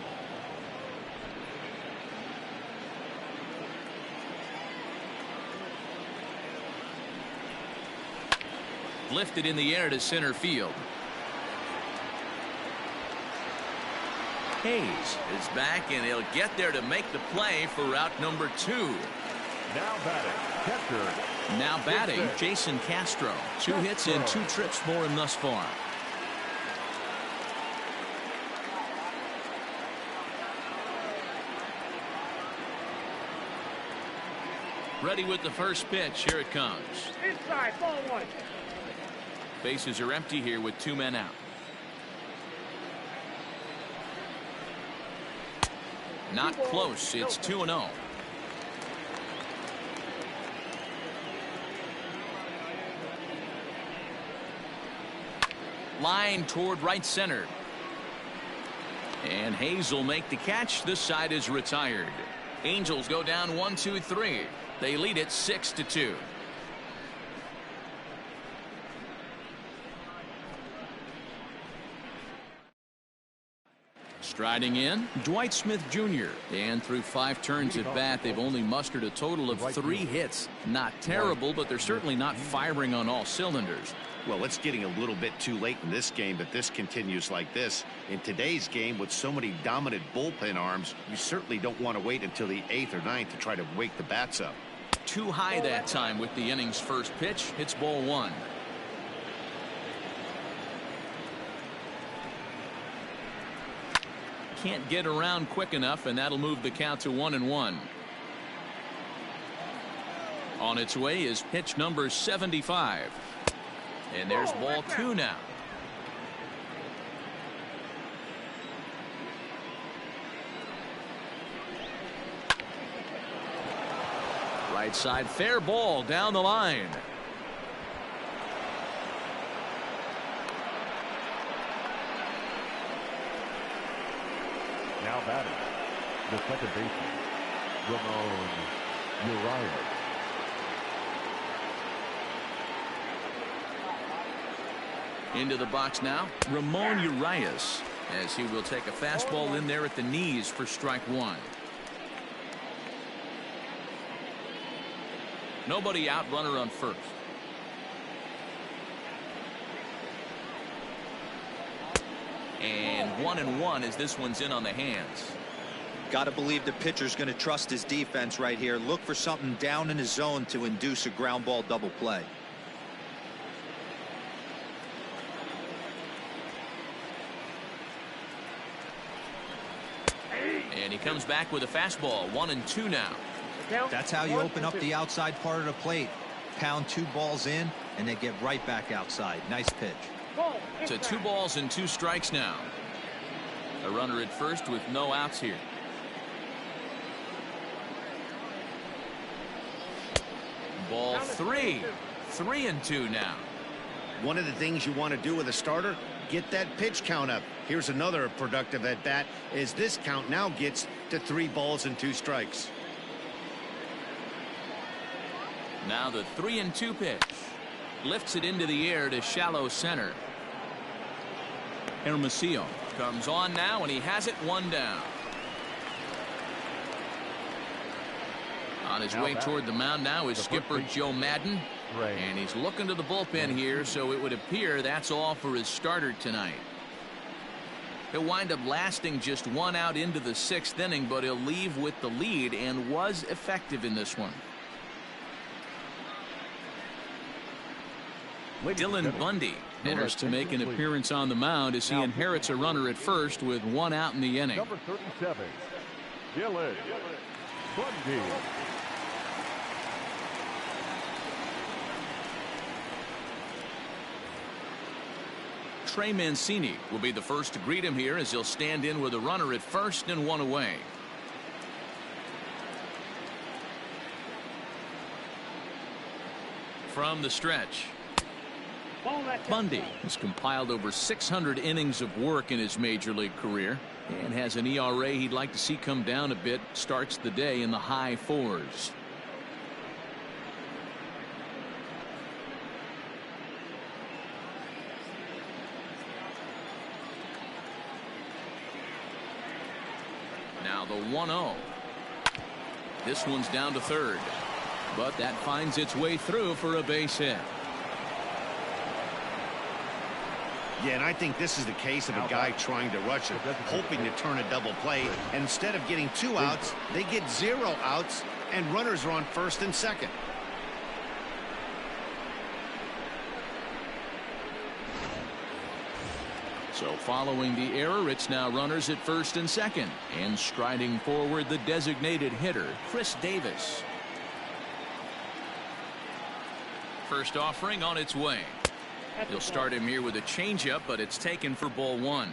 Lifted in the air to center field. Hayes is back, and he'll get there to make the play for route number 2. now batting, catcher. Now batting, Jason Castro. 2 hits and 2 trips for him thus far. Ready with the first pitch. Here it comes. Inside, ball 1. Bases are empty here with 2 men out. Not close. It's 2-0. Line toward right center. And Hayes will make the catch. This side is retired. Angels go down 1-2-3. They lead it 6-2. Striding in, Dwight Smith Jr. And through 5 turns at bat, they've only mustered a total of 3 hits. Not terrible, but they're certainly not firing on all cylinders. Well, it's getting a little bit too late in this game, but this continues like this. In today's game, with so many dominant bullpen arms, you certainly don't want to wait until the 8th or 9th to try to wake the bats up. Too high that time with the inning's first pitch. It's ball 1. Can't get around quick enough, and that'll move the count to 1-1. On its way is pitch number 75. And there's ball 2 now. Right side, fair ball down the line. Now batting, the second baseman, Ramon Urias. Into the box now, Ramon Urias, as he will take a fastball in there at the knees for strike 1. Nobody out, runner on first. And 1-1 as this one's in on the hands. Got to believe the pitcher's going to trust his defense right here. Look for something down in his zone to induce a ground ball double play. And he comes back with a fastball. 1-2 now. That's how you open up the outside part of the plate. Pound 2 balls in, and they get right back outside. Nice pitch. To 2 balls and 2 strikes now. A runner at first with no outs here. Ball 3. 3-2 now. One of the things you want to do with a starter, get that pitch count up. Here's another productive at bat as this count now gets to 3 balls and 2 strikes. Now the 3-2 pitch. Lifts it into the air to shallow center. Hermosillo comes on now, and he has it 1 down. On his way toward the mound now is skipper Joe Madden. And he's looking to the bullpen here, so it would appear that's all for his starter tonight. He'll wind up lasting just 1 out into the 6th inning, but he'll leave with the lead and was effective in this one. Dylan Bundy enters to make an appearance on the mound as he inherits a runner at first with 1 out in the inning. Number 37, Dylan Bundy. Trey Mancini will be the first to greet him here as he'll stand in with a runner at first and 1 away. From the stretch, Bundy has compiled over 600 innings of work in his major league career and has an ERA he'd like to see come down a bit. Starts the day in the high 4s. Now the 1-0. This one's down to third, but that finds its way through for a base hit. Yeah, and I think this is the case of a guy trying to rush it, hoping to turn a double play. And instead of getting 2 outs, they get 0 outs, and runners are on first and second. So following the error, it's now runners at first and second. And striding forward, the designated hitter, Chris Davis. First offering on its way. He'll start him here with a changeup, but it's taken for ball 1.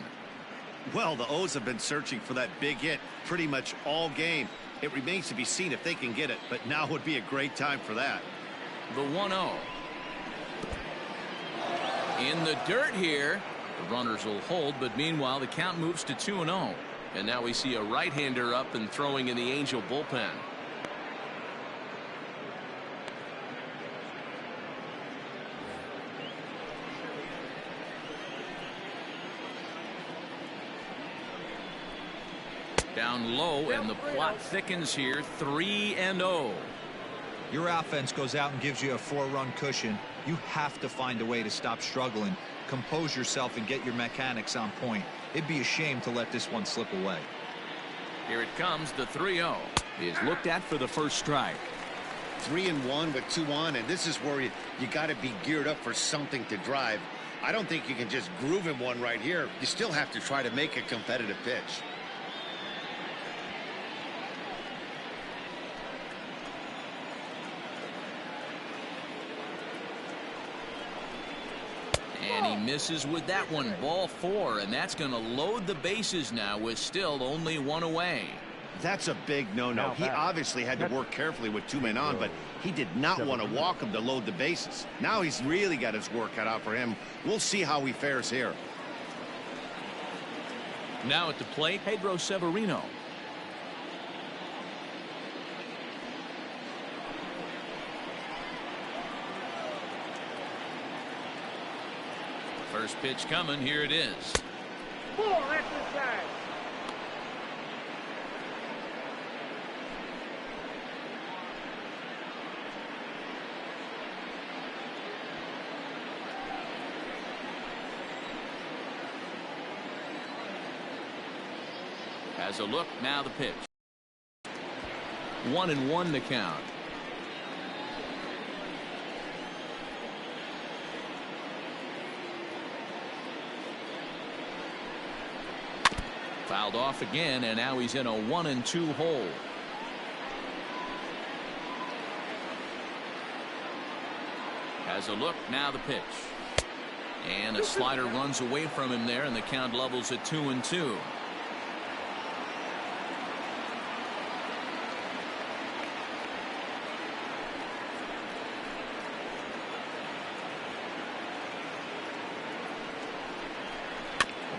Well, the O's have been searching for that big hit pretty much all game. It remains to be seen if they can get it, but now would be a great time for that. The 1-0. In the dirt here. The runners will hold, but meanwhile the count moves to 2-0. And now we see a right-hander up and throwing in the Angel bullpen. Down low, and the plot thickens here. 3-0. Your offense goes out and gives you a 4-run cushion. You have to find a way to stop struggling, compose yourself, and get your mechanics on point. It'd be a shame to let this one slip away. Here it comes. The 3-0 is looked at for the first strike. 3-1 with 2 on, and this is where you got to be geared up for something to drive. I don't think you can just groove him one right here. You still have to try to make a competitive pitch. And he misses with that one. Ball 4, and that's going to load the bases now with still only one away. That's a big no-no. He obviously had to work carefully with 2 men on, but he did not want to walk him to load the bases. Now he's really got his work cut out for him. We'll see how he fares here. Now at the plate, Pedro Severino. First pitch coming. Here it is. Ball, that's inside. Has a look. Now the pitch. 1-1 to count. Fouled off again, and now he's in a 1-2 hole. Has a look. Now the pitch. And a slider runs away from him there, and the count levels at 2-2.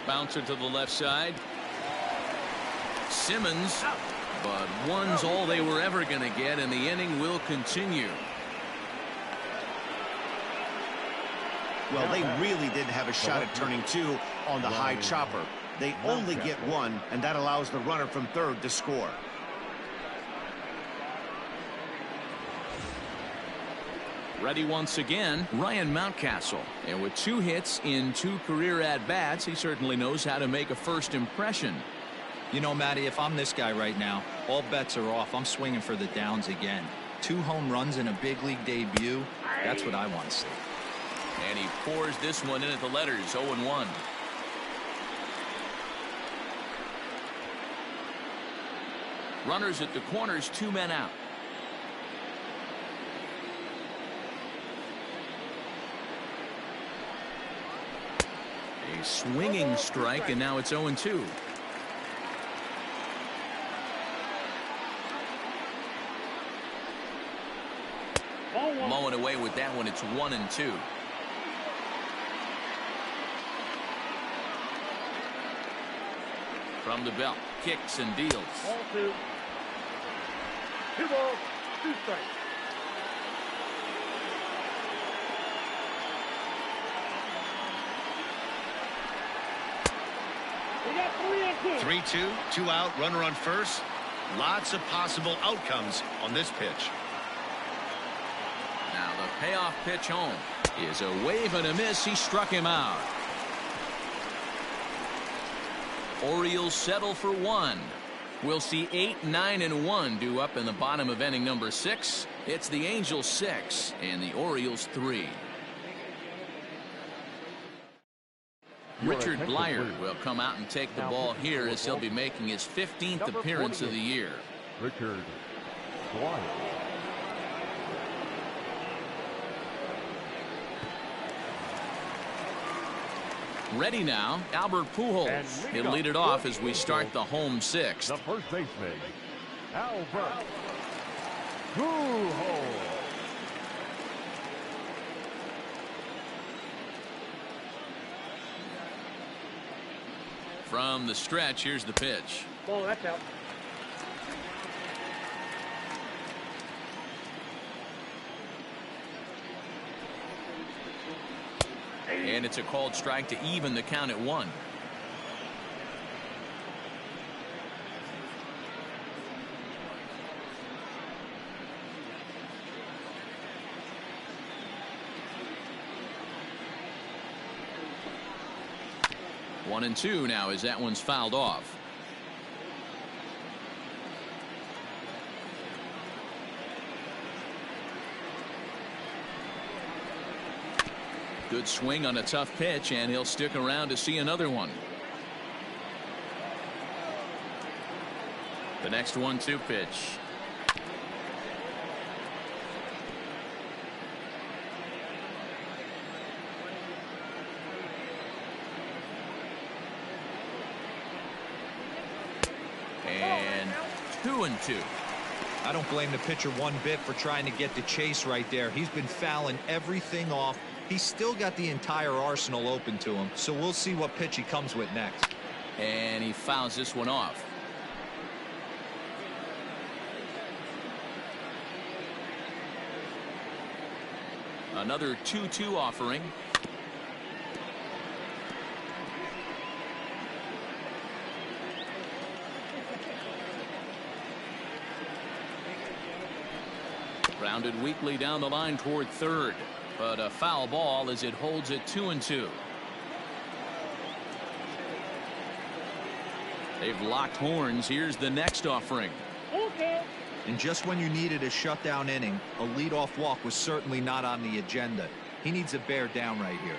Bouncer to the left side. Simmons, but one's all they were ever going to get, and the inning will continue. Well, they really didn't have a shot at turning 2 on the high chopper. They only get 1, and that allows the runner from third to score. Ready once again, Ryan Mountcastle. And with 2 hits in 2 career at-bats, he certainly knows how to make a first impression. You know, Matty, if I'm this guy right now, all bets are off. I'm swinging for the downs again. 2 home runs in a big league debut. That's what I want to see. And he pours this one in at the letters. 0-1. Runners at the corners, 2 men out. A swinging strike, and now it's 0-2. Mowing away with that one. It's 1-2. From the belt, kicks and deals. Ball 2. 2 balls, 2 strikes. We got 3-2. 3-2, 2 out, runner on first. Lots of possible outcomes on this pitch. Now the payoff pitch home is a wave and a miss. He struck him out. Orioles settle for 1. We'll see 8, 9, and 1 due up in the bottom of inning number 6. It's the Angels 6 and the Orioles 3. Richard Blyer will come out and take the ball here as he'll be making his 15th appearance of the year. Richard Blyer. Ready now, Albert Pujols. He'll lead it off as we start the home 6th. The first baseman, Albert Pujols. From the stretch, here's the pitch. Ball, that's out. And it's a called strike to even the count at 1. One and 2 now as that one's fouled off. Good swing on a tough pitch, and he'll stick around to see another one. The next 1-2 pitch. 2-2. I don't blame the pitcher one bit for trying to get the chase right there. He's been fouling everything off. He's still got the entire arsenal open to him, so we'll see what pitch he comes with next. And he fouls this one off. Another 2-2 offering. Grounded weakly down the line toward third, but a foul ball as it holds it 2-2. They've locked horns. Here's the next offering. And just when you needed a shutdown inning, a leadoff walk was certainly not on the agenda. He needs to bear down right here.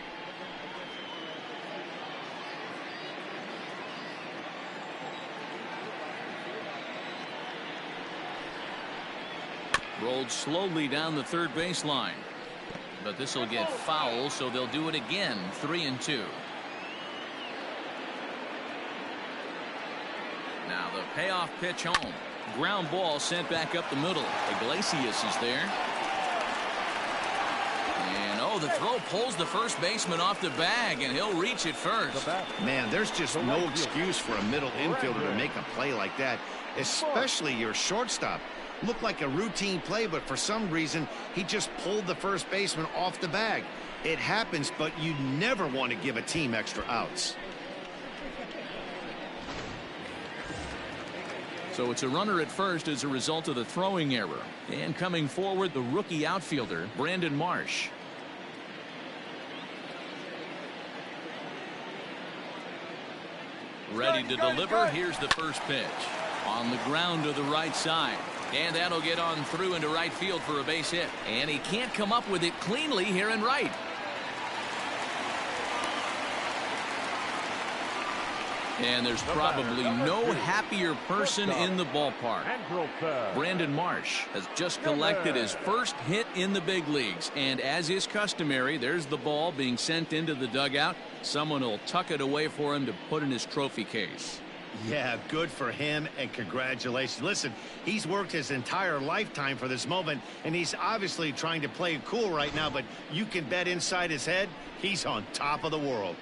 Rolled slowly down the third baseline, but this will get foul, so they'll do it again. 3-2. Now the payoff pitch home. Ground ball sent back up the middle. Iglesias is there. And oh, the throw pulls the first baseman off the bag, and he'll reach it first. Man, there's just no excuse for a middle infielder to make a play like that, especially your shortstop. Looked like a routine play, but for some reason, he just pulled the first baseman off the bag. It happens, but you never want to give a team extra outs. So it's a runner at first as a result of the throwing error. And coming forward, the rookie outfielder, Brandon Marsh. Ready to deliver. Here's the first pitch. On the ground to the right side. And that'll get on through into right field for a base hit. And he can't come up with it cleanly here in right. And there's probably no happier person in the ballpark. Brandon Marsh has just collected his first hit in the big leagues. And as is customary, there's the ball being sent into the dugout. Someone will tuck it away for him to put in his trophy case. Yeah, good for him, and congratulations. Listen, he's worked his entire lifetime for this moment, and he's obviously trying to play it cool right now, but you can bet inside his head, he's on top of the world.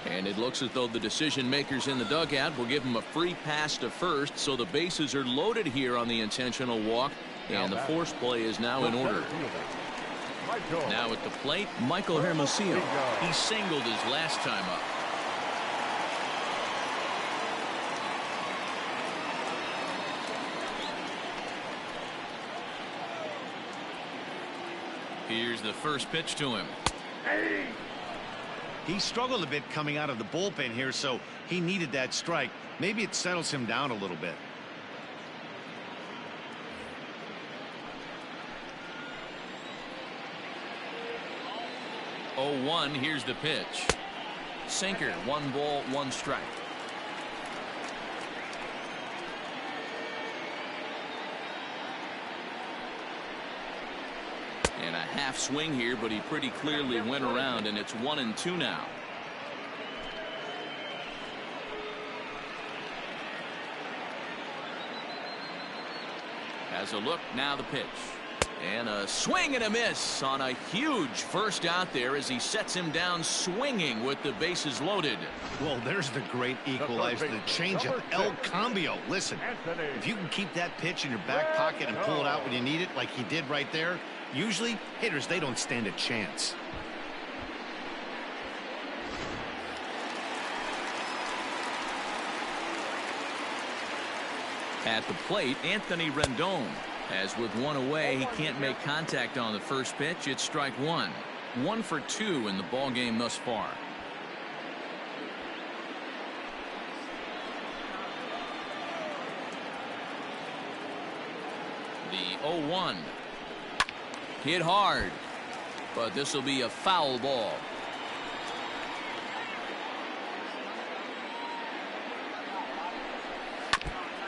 And it looks as though the decision makers in the dugout will give him a free pass to first, so the bases are loaded here on the intentional walk, and the force play is now in order. Now at the plate, Michael Hermosillo. He singled his last time up. Here's the first pitch to him. He struggled a bit coming out of the bullpen here, so he needed that strike. Maybe it settles him down a little bit. Oh, 1, here's the pitch. Sinker, 1 ball, 1 strike. And a half swing here, but he pretty clearly went around, and it's 1-2 now. Has a look, now the pitch. And a swing and a miss on a huge first out there as he sets him down swinging with the bases loaded. Well, there's the great equalizer, the changeup, El Cambio. Listen, if you can keep that pitch in your back pocket and pull it out when you need it like he did right there, usually hitters, they don't stand a chance. At the plate, Anthony Rendon. As with 1 away, he can't make contact on the first pitch. It's strike 1. 1 for 2 in the ball game thus far. The 0-1. Hit hard, but this will be a foul ball.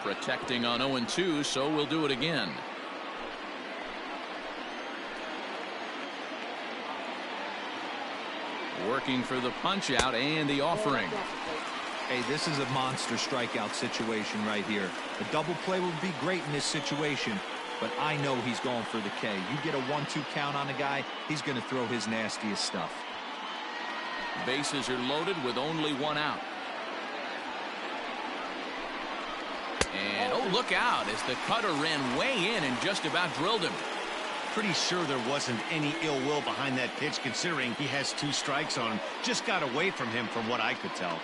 Protecting on 0-2, so we'll do it again. Working for the punch out and the offering. Hey, this is a monster strikeout situation right here. A double play would be great in this situation, but I know he's going for the K. You get a 1-2 count on a guy, he's going to throw his nastiest stuff. Bases are loaded with only one out. And oh, look out as the cutter ran way in and just about drilled him. Pretty sure there wasn't any ill will behind that pitch, considering he has 2 strikes on him. Just got away from him from what I could tell.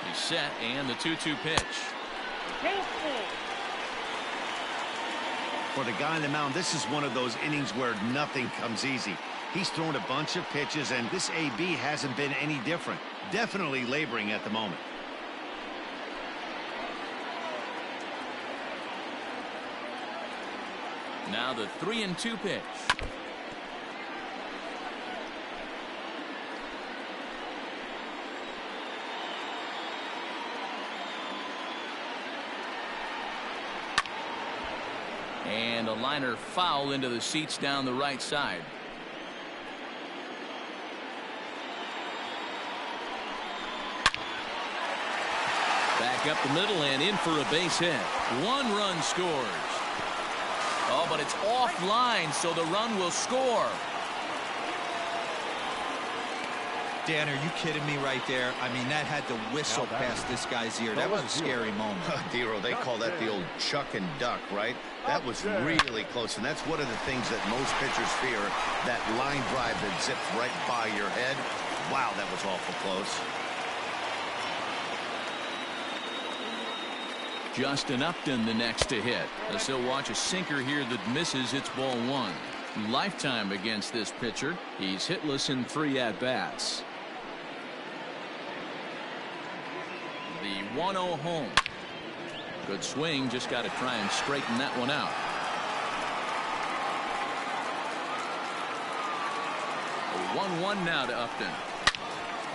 He's set, and the 2-2 pitch. For the guy on the mound, this is one of those innings where nothing comes easy. He's thrown a bunch of pitches, and this AB hasn't been any different. Definitely laboring at the moment. Now the 3-2 pitch. And a liner foul into the seats down the right side. Back up the middle and in for a base hit. 1 run scores. Oh, but it's offline, so the run will score. Dan, are you kidding me right there? I mean, that had to whistle past this guy's ear. That was a scary moment. Dero, they call that the old chuck and duck, right? That was really close, and that's one of the things that most pitchers fear, that line drive that zips right by your head. Wow, that was awful close. Justin Upton the next to hit. Let's still watch a sinker here that misses. It's ball 1. Lifetime against this pitcher. He's hitless in 3 at-bats. The 1-0 home. Good swing. Just got to try and straighten that one out. A 1-1 now to Upton.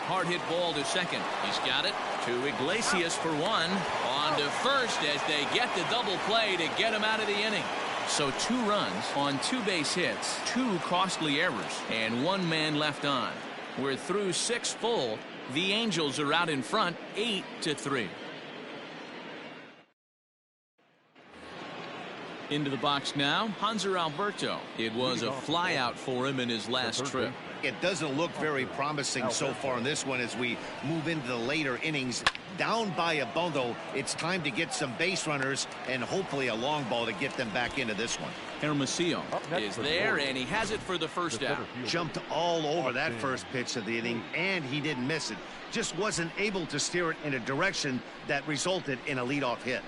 Hard hit ball to second. He's got it to Iglesias for 1. On to first as they get the double play to get him out of the inning. So 2 runs on 2 base hits, 2 costly errors, and 1 man left on. We're through 6 full. The Angels are out in front 8-3. Into the box now, Hanser Alberto. It was a flyout for him in his last trip. It doesn't look very promising so far in this one as we move into the later innings. Down by a bundle, it's time to get some base runners and hopefully a long ball to get them back into this one. Hermosillo is there, and he has it for the first out. Jumped all over that first pitch of the inning, and he didn't miss it. Just wasn't able to steer it in a direction that resulted in a leadoff hit.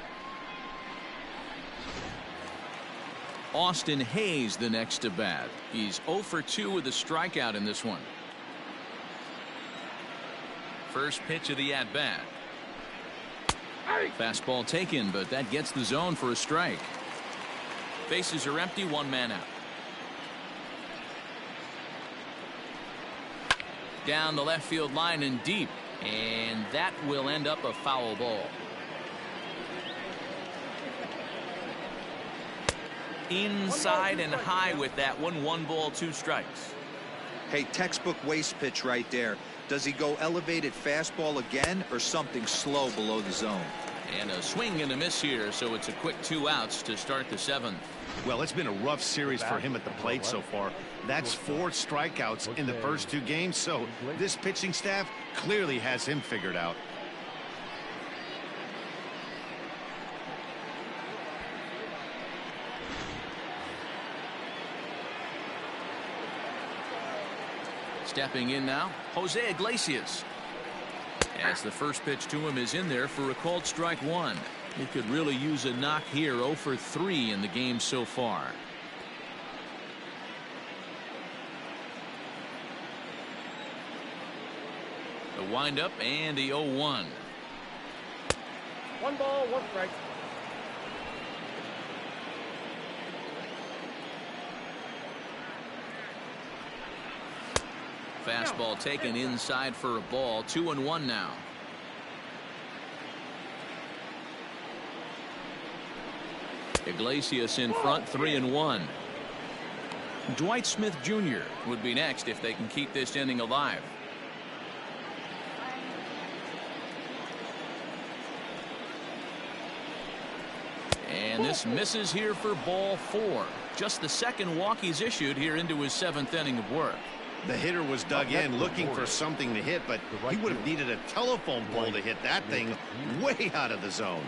Austin Hayes the next to bat. He's 0 for 2 with a strikeout in this one. First pitch of the at-bat. Fastball taken, but that gets the zone for a strike. Bases are empty, 1 man out. Down the left field line and deep, and that will end up a foul ball. Inside and high with that one. 1 ball, 2 strikes. Hey, textbook waste pitch right there. Does he go elevated fastball again or something slow below the zone? And a swing and a miss here, so it's a quick 2 outs to start the 7th. Well, it's been a rough series for him at the plate so far. That's 4 strikeouts in the first 2 games, so this pitching staff clearly has him figured out. Stepping in now, Jose Iglesias. As the first pitch to him is in there for a called strike 1. He could really use a knock here. 0 for 3 in the game so far. The windup and the 0-1. 1 ball, 1 strike. Fastball taken inside for a ball. 2-1 now. Iglesias in front, 3-1. Dwight Smith Jr. would be next if they can keep this inning alive. And this misses here for ball 4. Just the second walk he's issued here into his 7th inning of work. The hitter was dug in looking for something to hit, but he would have needed a telephone pole to hit that thing way out of the zone.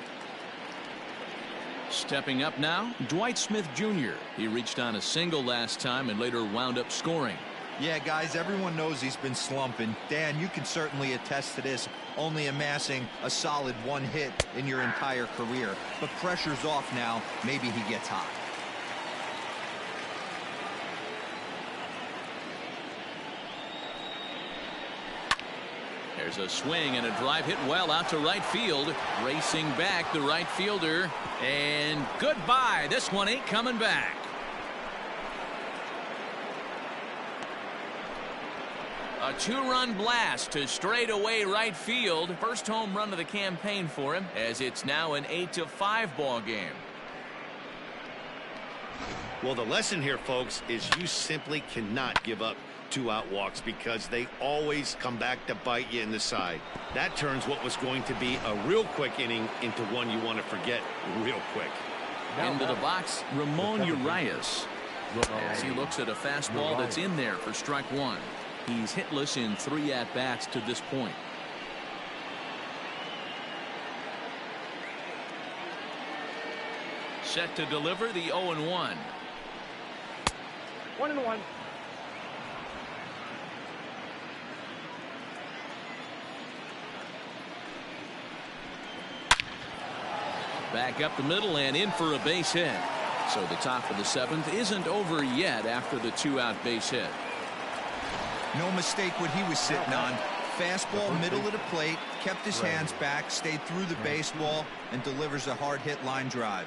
Stepping up now, Dwight Smith Jr. He reached on a single last time and later wound up scoring. Yeah, guys, everyone knows he's been slumping. Dan, you can certainly attest to this, only amassing a solid 1 hit in your entire career. But pressure's off now. Maybe he gets hot. There's a swing and a drive hit well out to right field. Racing back the right fielder. And goodbye. This one ain't coming back. A 2-run blast to straightaway right field. First home run of the campaign for him, as it's now an 8-5 ball game. Well, the lesson here, folks, is you simply cannot give up 2-out walks because they always come back to bite you in the side. That turns what was going to be a real quick inning into one you want to forget real quick. Into the box, Ramon Urias, as he looks at a fastball that's in there for strike 1. He's hitless in 3 at-bats to this point. Set to deliver the 0-1. 1-1. Back up the middle and in for a base hit. So the top of the 7th isn't over yet after the 2-out base hit. No mistake what he was sitting on. Fastball middle of the plate, kept his hands back, stayed through the baseball, and delivers a hard hit line drive.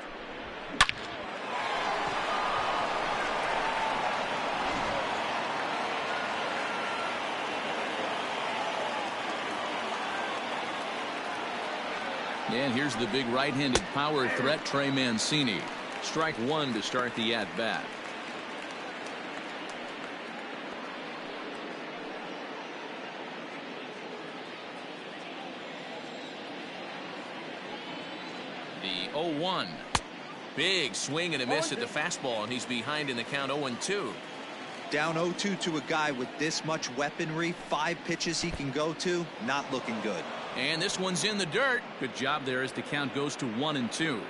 And here's the big right-handed power threat, Trey Mancini. Strike 1 to start the at-bat. The 0-1. Big swing and a miss at the fastball, and he's behind in the count 0-2. Down 0-2 to a guy with this much weaponry, 5 pitches he can go to, not looking good. And this one's in the dirt. Good job there as the count goes to 1-2.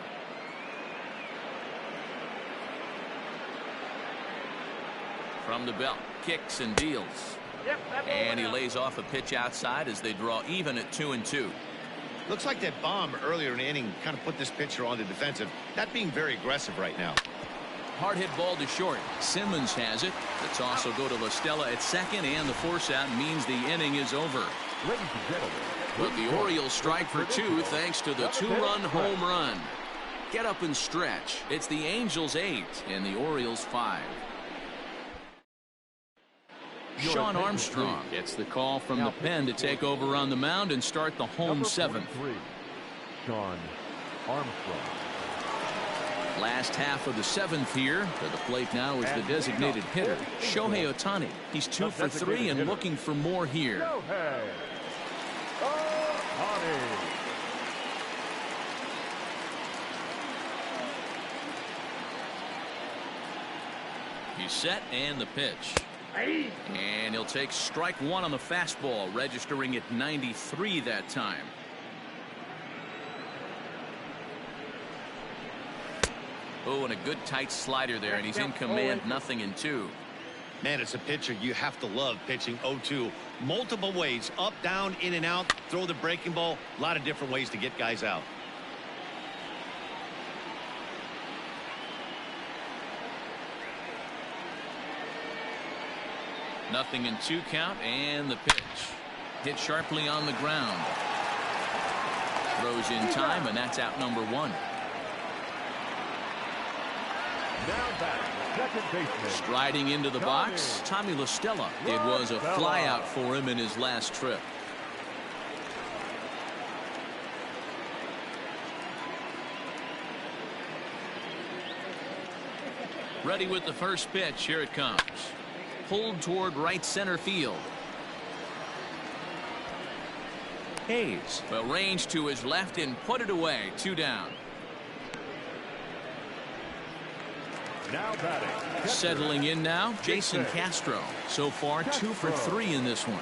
From the belt, kicks and deals. And he lays off a pitch outside as they draw even at 2-2. Looks like that bomb earlier in the inning kind of put this pitcher on the defensive. Not being very aggressive right now. Hard hit ball to short. Simmons has it. The toss will go to La Stella at second, and the force out means the inning is over. Ladies and gentlemen, But the Orioles strike for 2 thanks to the 2-run home run. Get up and stretch. It's the Angels 8 and the Orioles 5. Sean Armstrong gets the call from the pen to take over on the mound and start the home 7th. Sean Armstrong. Last half of the 7th here. To the plate now is the designated hitter, Shohei Ohtani. He's 2 for 3 and looking for more here. He's set and the pitch. And he'll take strike 1 on the fastball, registering at 93 that time. Oh, and a good tight slider there, and he's in command, 0-2. Man, as a pitcher, you have to love pitching 0-2. Multiple ways, up, down, in and out, throw the breaking ball. A lot of different ways to get guys out. Nothing in 2 count, and the pitch. Hit sharply on the ground. Throws in time, and that's out number 1. Now batting, second baseman. Striding into the box, Tommy La Stella. It was a flyout for him in his last trip. Ready with the first pitch. Here it comes. Pulled toward right center field. Hayes will range to his left and put it away. 2 down. Now batting. Settling in now, Jason Castro. So far, 2 for 3 in this one.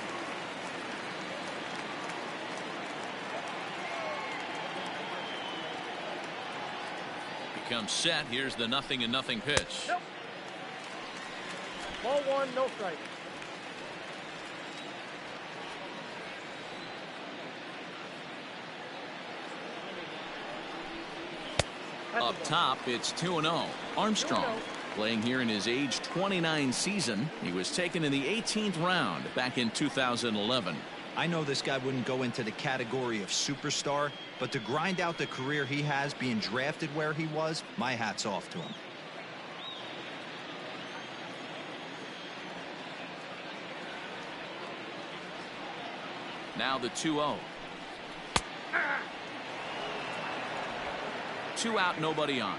Becomes set. Here's the 0-0 pitch. Nope. Ball 1, no strike. Up top, it's 2-0. Armstrong playing here in his age 29 season. He was taken in the 18th round back in 2011. I know this guy wouldn't go into the category of superstar, but to grind out the career he has being drafted where he was, my hat's off to him. Now the 2-0. 2 out, nobody on.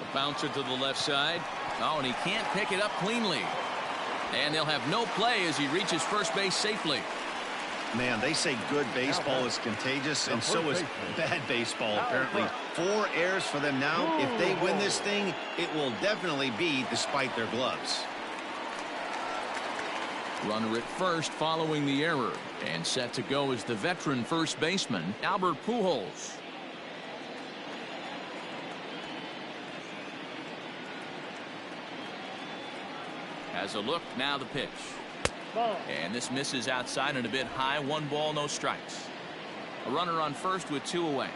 A bouncer to the left side. Oh, and he can't pick it up cleanly. And they'll have no play as he reaches first base safely. Man, they say good baseball is contagious, and so is bad baseball, apparently. 4 errors for them now. If they win this thing, it will definitely be despite their gloves. Runner at first following the error, and set to go is the veteran first baseman, Albert Pujols. Has a look, now the pitch. Ball. And this misses outside and a bit high. 1 ball, no strikes. A runner on first with 2 away.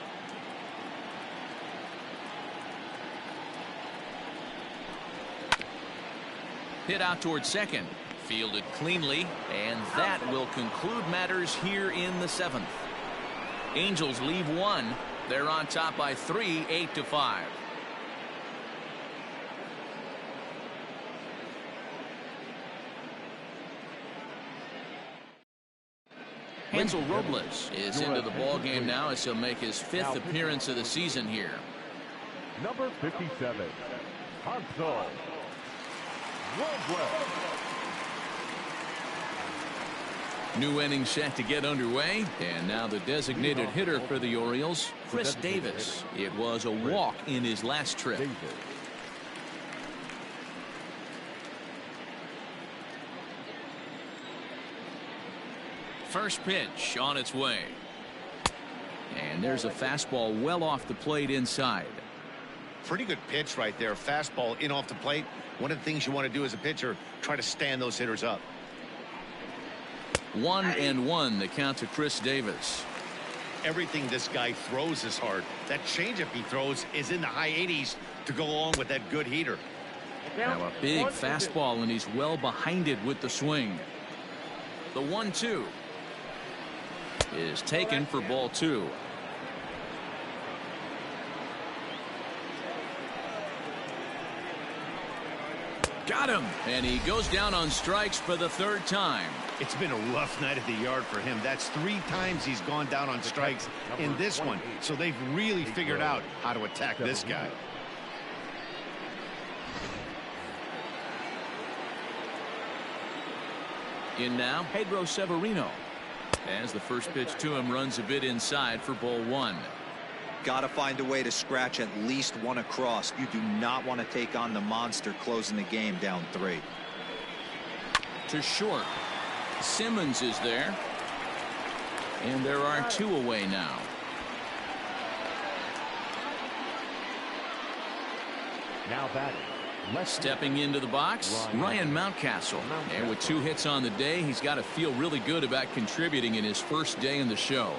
Hit out towards second. Fielded cleanly, and that will conclude matters here in the 7th. Angels leave 1. They're on top by 3, 8-5. Hansel Robles is into the ball game now as he'll make his 5th appearance of the season here. Number 57, Hansel Robles. New inning set to get underway, and now the designated hitter for the Orioles, Chris Davis. It was a walk in his last trip. First pitch on its way. And there's a fastball well off the plate inside. Pretty good pitch right there. Fastball in off the plate. One of the things you want to do as a pitcher, try to stand those hitters up. 1-1 the count to Chris Davis. Everything this guy throws is hard. That changeup he throws is in the high 80s to go along with that good heater. Now a big fastball, and he's well behind it with the swing. The 1-2 is taken for ball 2. Got him, and he goes down on strikes for the 3rd time. It's been a rough night at the yard for him. That's 3 times he's gone down on strikes in this one. So they've really figured out how to attack this guy. In now, Pedro Severino. As the first pitch to him runs a bit inside for ball 1. Got to find a way to scratch at least 1 across. You do not want to take on the monster closing the game down 3. To short. Simmons is there. And there are 2 away now. Now batting. Stepping into the box, Ryan Mountcastle. And with 2 hits on the day, he's got to feel really good about contributing in his first day in the show.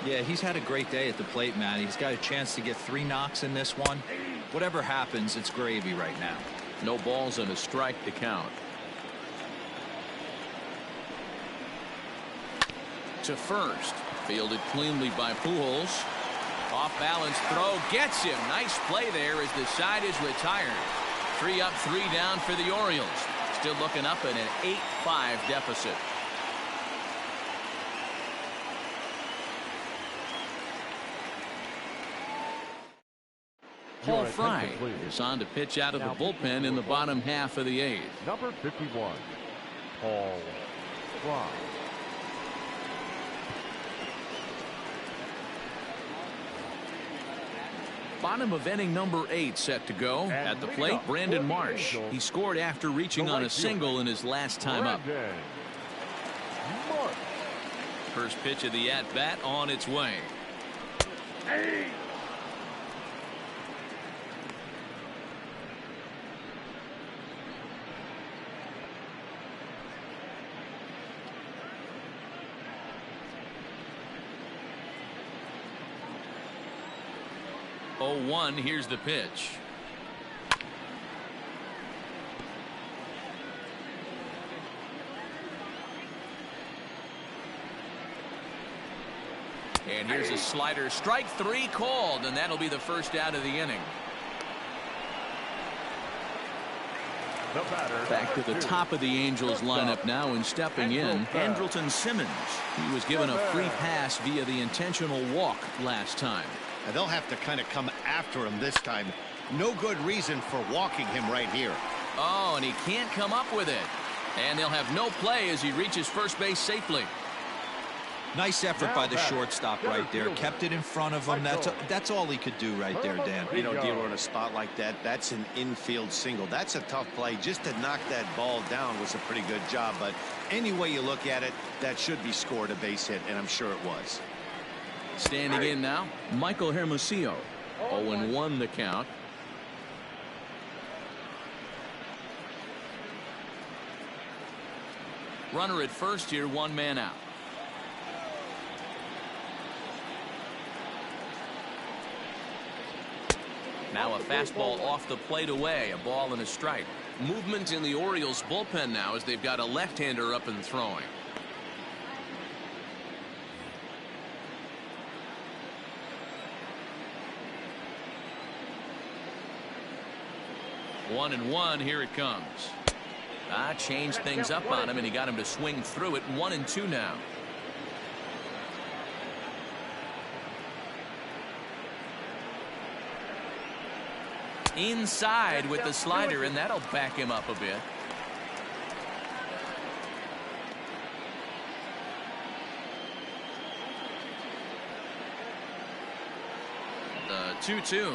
Yeah, he's had a great day at the plate, man. He's got a chance to get 3 knocks in this one. Whatever happens, it's gravy right now. No balls and a strike to count. to first. Fielded cleanly by Pujols. Off balance throw gets him. Nice play there as the side is retired. 3 up, 3 down for the Orioles. Still looking up at an 8-5 deficit. Paul Fry is on to pitch out of the bullpen in the bottom half of the 8th. Number 51, Paul Fry. Bottom of inning number 8 set to go. At the plate, Brandon Marsh. He scored after reaching on a single in his last time up. First pitch of the at-bat on its way. Hey. 0-1, here's the pitch. And here's a slider. Strike 3 called, and that'll be the first out of the inning. Back to the top of the Angels lineup now, and stepping in, Andrelton Simmons. He was given a free pass via the intentional walk last time. And they'll have to kind of come after him this time. No good reason for walking him right here. Oh, and he can't come up with it. And they'll have no play as he reaches first base safely. Nice effort by the shortstop right there. Kept it in front of him. That's all he could do right there, Dan. You know, Dero, in a spot like that, that's an infield single. That's a tough play. Just to knock that ball down was a pretty good job. But any way you look at it, that should be scored a base hit, and I'm sure it was. Standing in now, Michael Hermosillo. 0-1 the count. Runner at first here, 1 man out. Now a fastball off the plate away, a ball and a strike. Movement in the Orioles bullpen now as they've got a left-hander up and throwing. One and one, here it comes. Changed things up on him, and he got him to swing through it. 1-2 now. Inside with the slider, and that'll back him up a bit. The 2-2.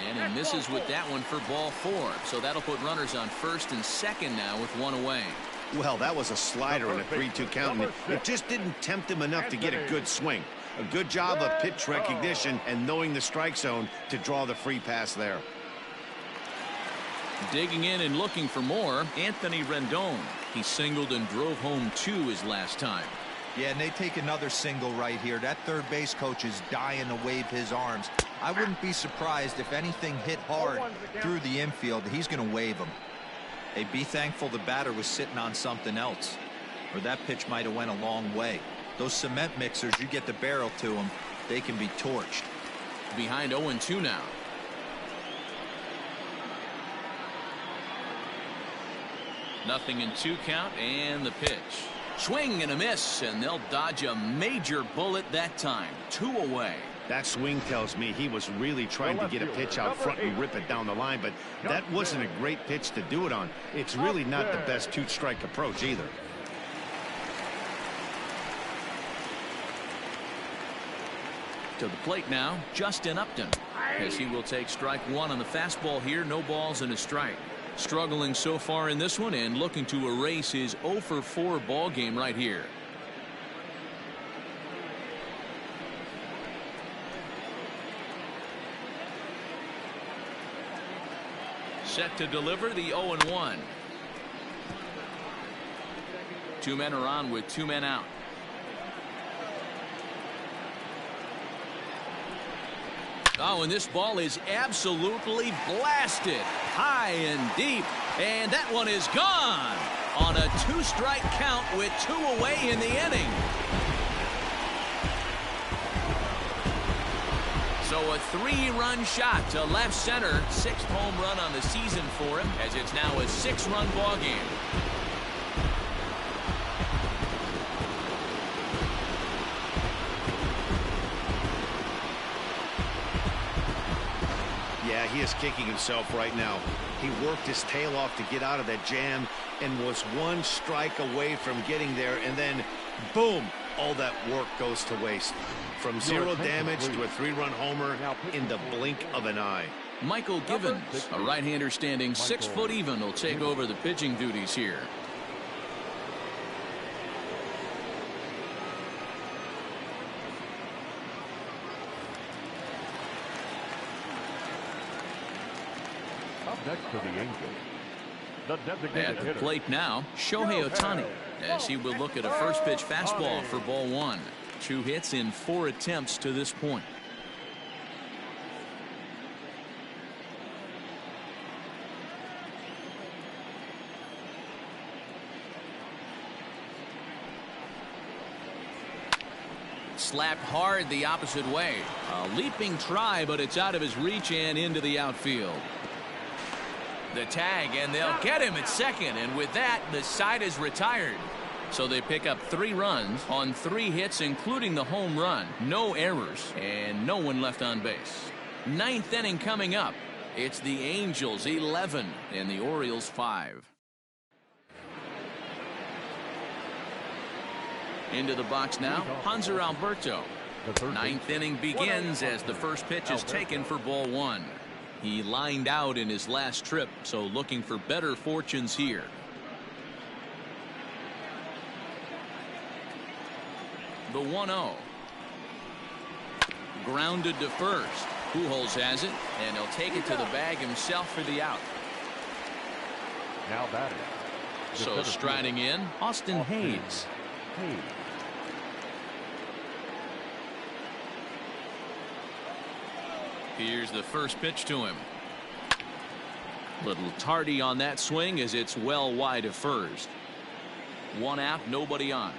And he misses with that one for ball 4. So that'll put runners on first and second now with 1 away. Well, that was a slider in a 3-2 count, and it just didn't tempt him enough to get a good swing. A good job of pitch recognition and knowing the strike zone to draw the free pass there. Digging in and looking for more, Anthony Rendon. He singled and drove home 2 his last time. Yeah, and they take another single right here. That third base coach is dying to wave his arms. I wouldn't be surprised if anything hit hard through the infield. He's going to wave them. Hey, be thankful the batter was sitting on something else, or that pitch might have went a long way. Those cement mixers, you get the barrel to them, they can be torched. Behind 0-2 now. Nothing in 2 count, and the pitch. Swing and a miss, and they'll dodge a major bullet that time. 2 away. That swing tells me he was really trying to get a pitch out front and rip it down the line, but that wasn't a great pitch to do it on. It's really not the best 2-strike approach either. To the plate now, Justin Upton, as he will take strike 1 on the fastball here. No balls and a strike. Struggling so far in this one and looking to erase his 0-for-4 ball game right here. Set to deliver the 0-1. 2 men are on with 2 men out. Oh, and this ball is absolutely blasted high and deep. And that one is gone on a 2-strike count with 2 away in the inning. So a 3-run shot to left center. 6th home run on the season for him, as it's now a 6-run ball game. Yeah, he is kicking himself right now. He worked his tail off to get out of that jam and was 1 strike away from getting there, and then boom, all that work goes to waste. From 0 damage to a 3-run homer in the blink of an eye. Michael Givens, a right-hander standing 6 foot even, will take over the pitching duties here. Up next for the Angels, the designated At the hitter. plate now, Shohei Ohtani, as he will look at a first pitch fastball for ball 1. 2 hits in 4 attempts to this point. Slapped hard the opposite way. A leaping try, but it's out of his reach and into the outfield. The tag, and they'll get him at second, and with that, the side is retired. So they pick up 3 runs on 3 hits, including the home run. No errors, and no one left on base. 9th inning coming up. It's the Angels 11 and the Orioles 5. Into the box now, Hanser Alberto. 9th inning begins as the first pitch is taken for ball 1. He lined out in his last trip, so looking for better fortunes here. The 1-0. Grounded to first. Pujols has it, and he'll take it to the bag himself for the out. Now batting. So striding in, Austin Hayes. Here's the first pitch to him. Little tardy on that swing as it's well wide of first. 1 out, nobody on.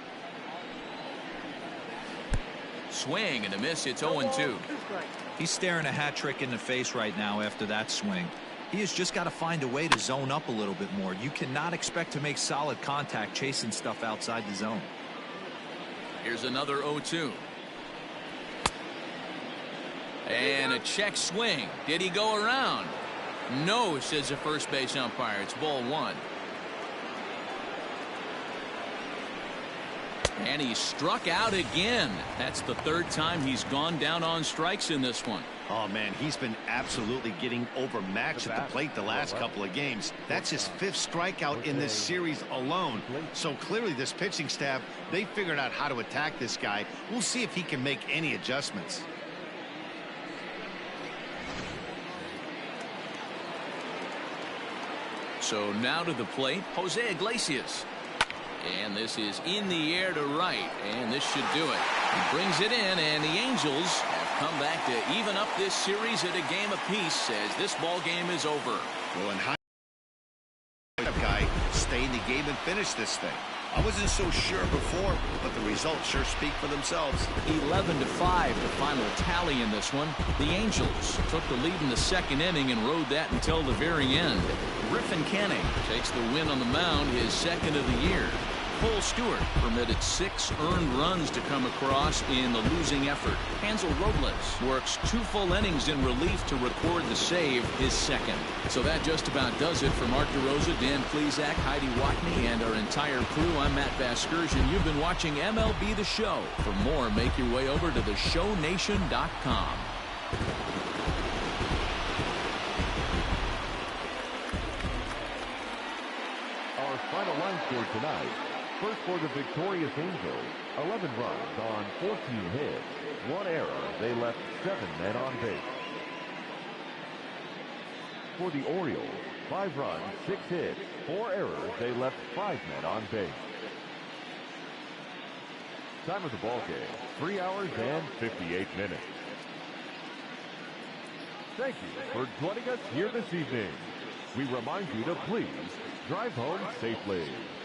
Swing and a miss. It's 0-2. He's staring a hat trick in the face right now after that swing. He has just got to find a way to zone up a little bit more. You cannot expect to make solid contact chasing stuff outside the zone. Here's another 0-2. And a check swing. Did he go around? No, says the first base umpire. It's ball 1. And he struck out again. That's the 3rd time he's gone down on strikes in this one. Oh, man, he's been absolutely getting overmatched at the plate the last couple of games. That's his 5th strikeout in this series alone. So clearly this pitching staff, they figured out how to attack this guy. We'll see if he can make any adjustments. So now to the plate, Jose Iglesias. And this is in the air to right, and this should do it. He brings it in, and the Angels have come back to even up this series at a game apiece as this ball game is over. Well, and that guy stay in the game and finish this thing. I wasn't so sure before, but the results sure speak for themselves. 11-5, the final tally in this one. The Angels took the lead in the 2nd inning and rode that until the very end. Griffin Canning takes the win on the mound, his 2nd of the year. Cole Stewart permitted 6 earned runs to come across in the losing effort. Hansel Robles works 2 full innings in relief to record the save, his 2nd. So that just about does it for Mark DeRosa, Dan Plesac, Heidi Watney, and our entire crew. I'm Matt Vasgersian. You've been watching MLB The Show. For more, make your way over to theshownation.com. Our final line score tonight. First for the victorious Angels, 11 runs on 14 hits, 1 error. They left 7 men on base. For the Orioles, 5 runs, 6 hits, 4 errors. They left 5 men on base. Time of the ball game, 3 hours and 58 minutes. Thank you for joining us here this evening. We remind you to please drive home safely.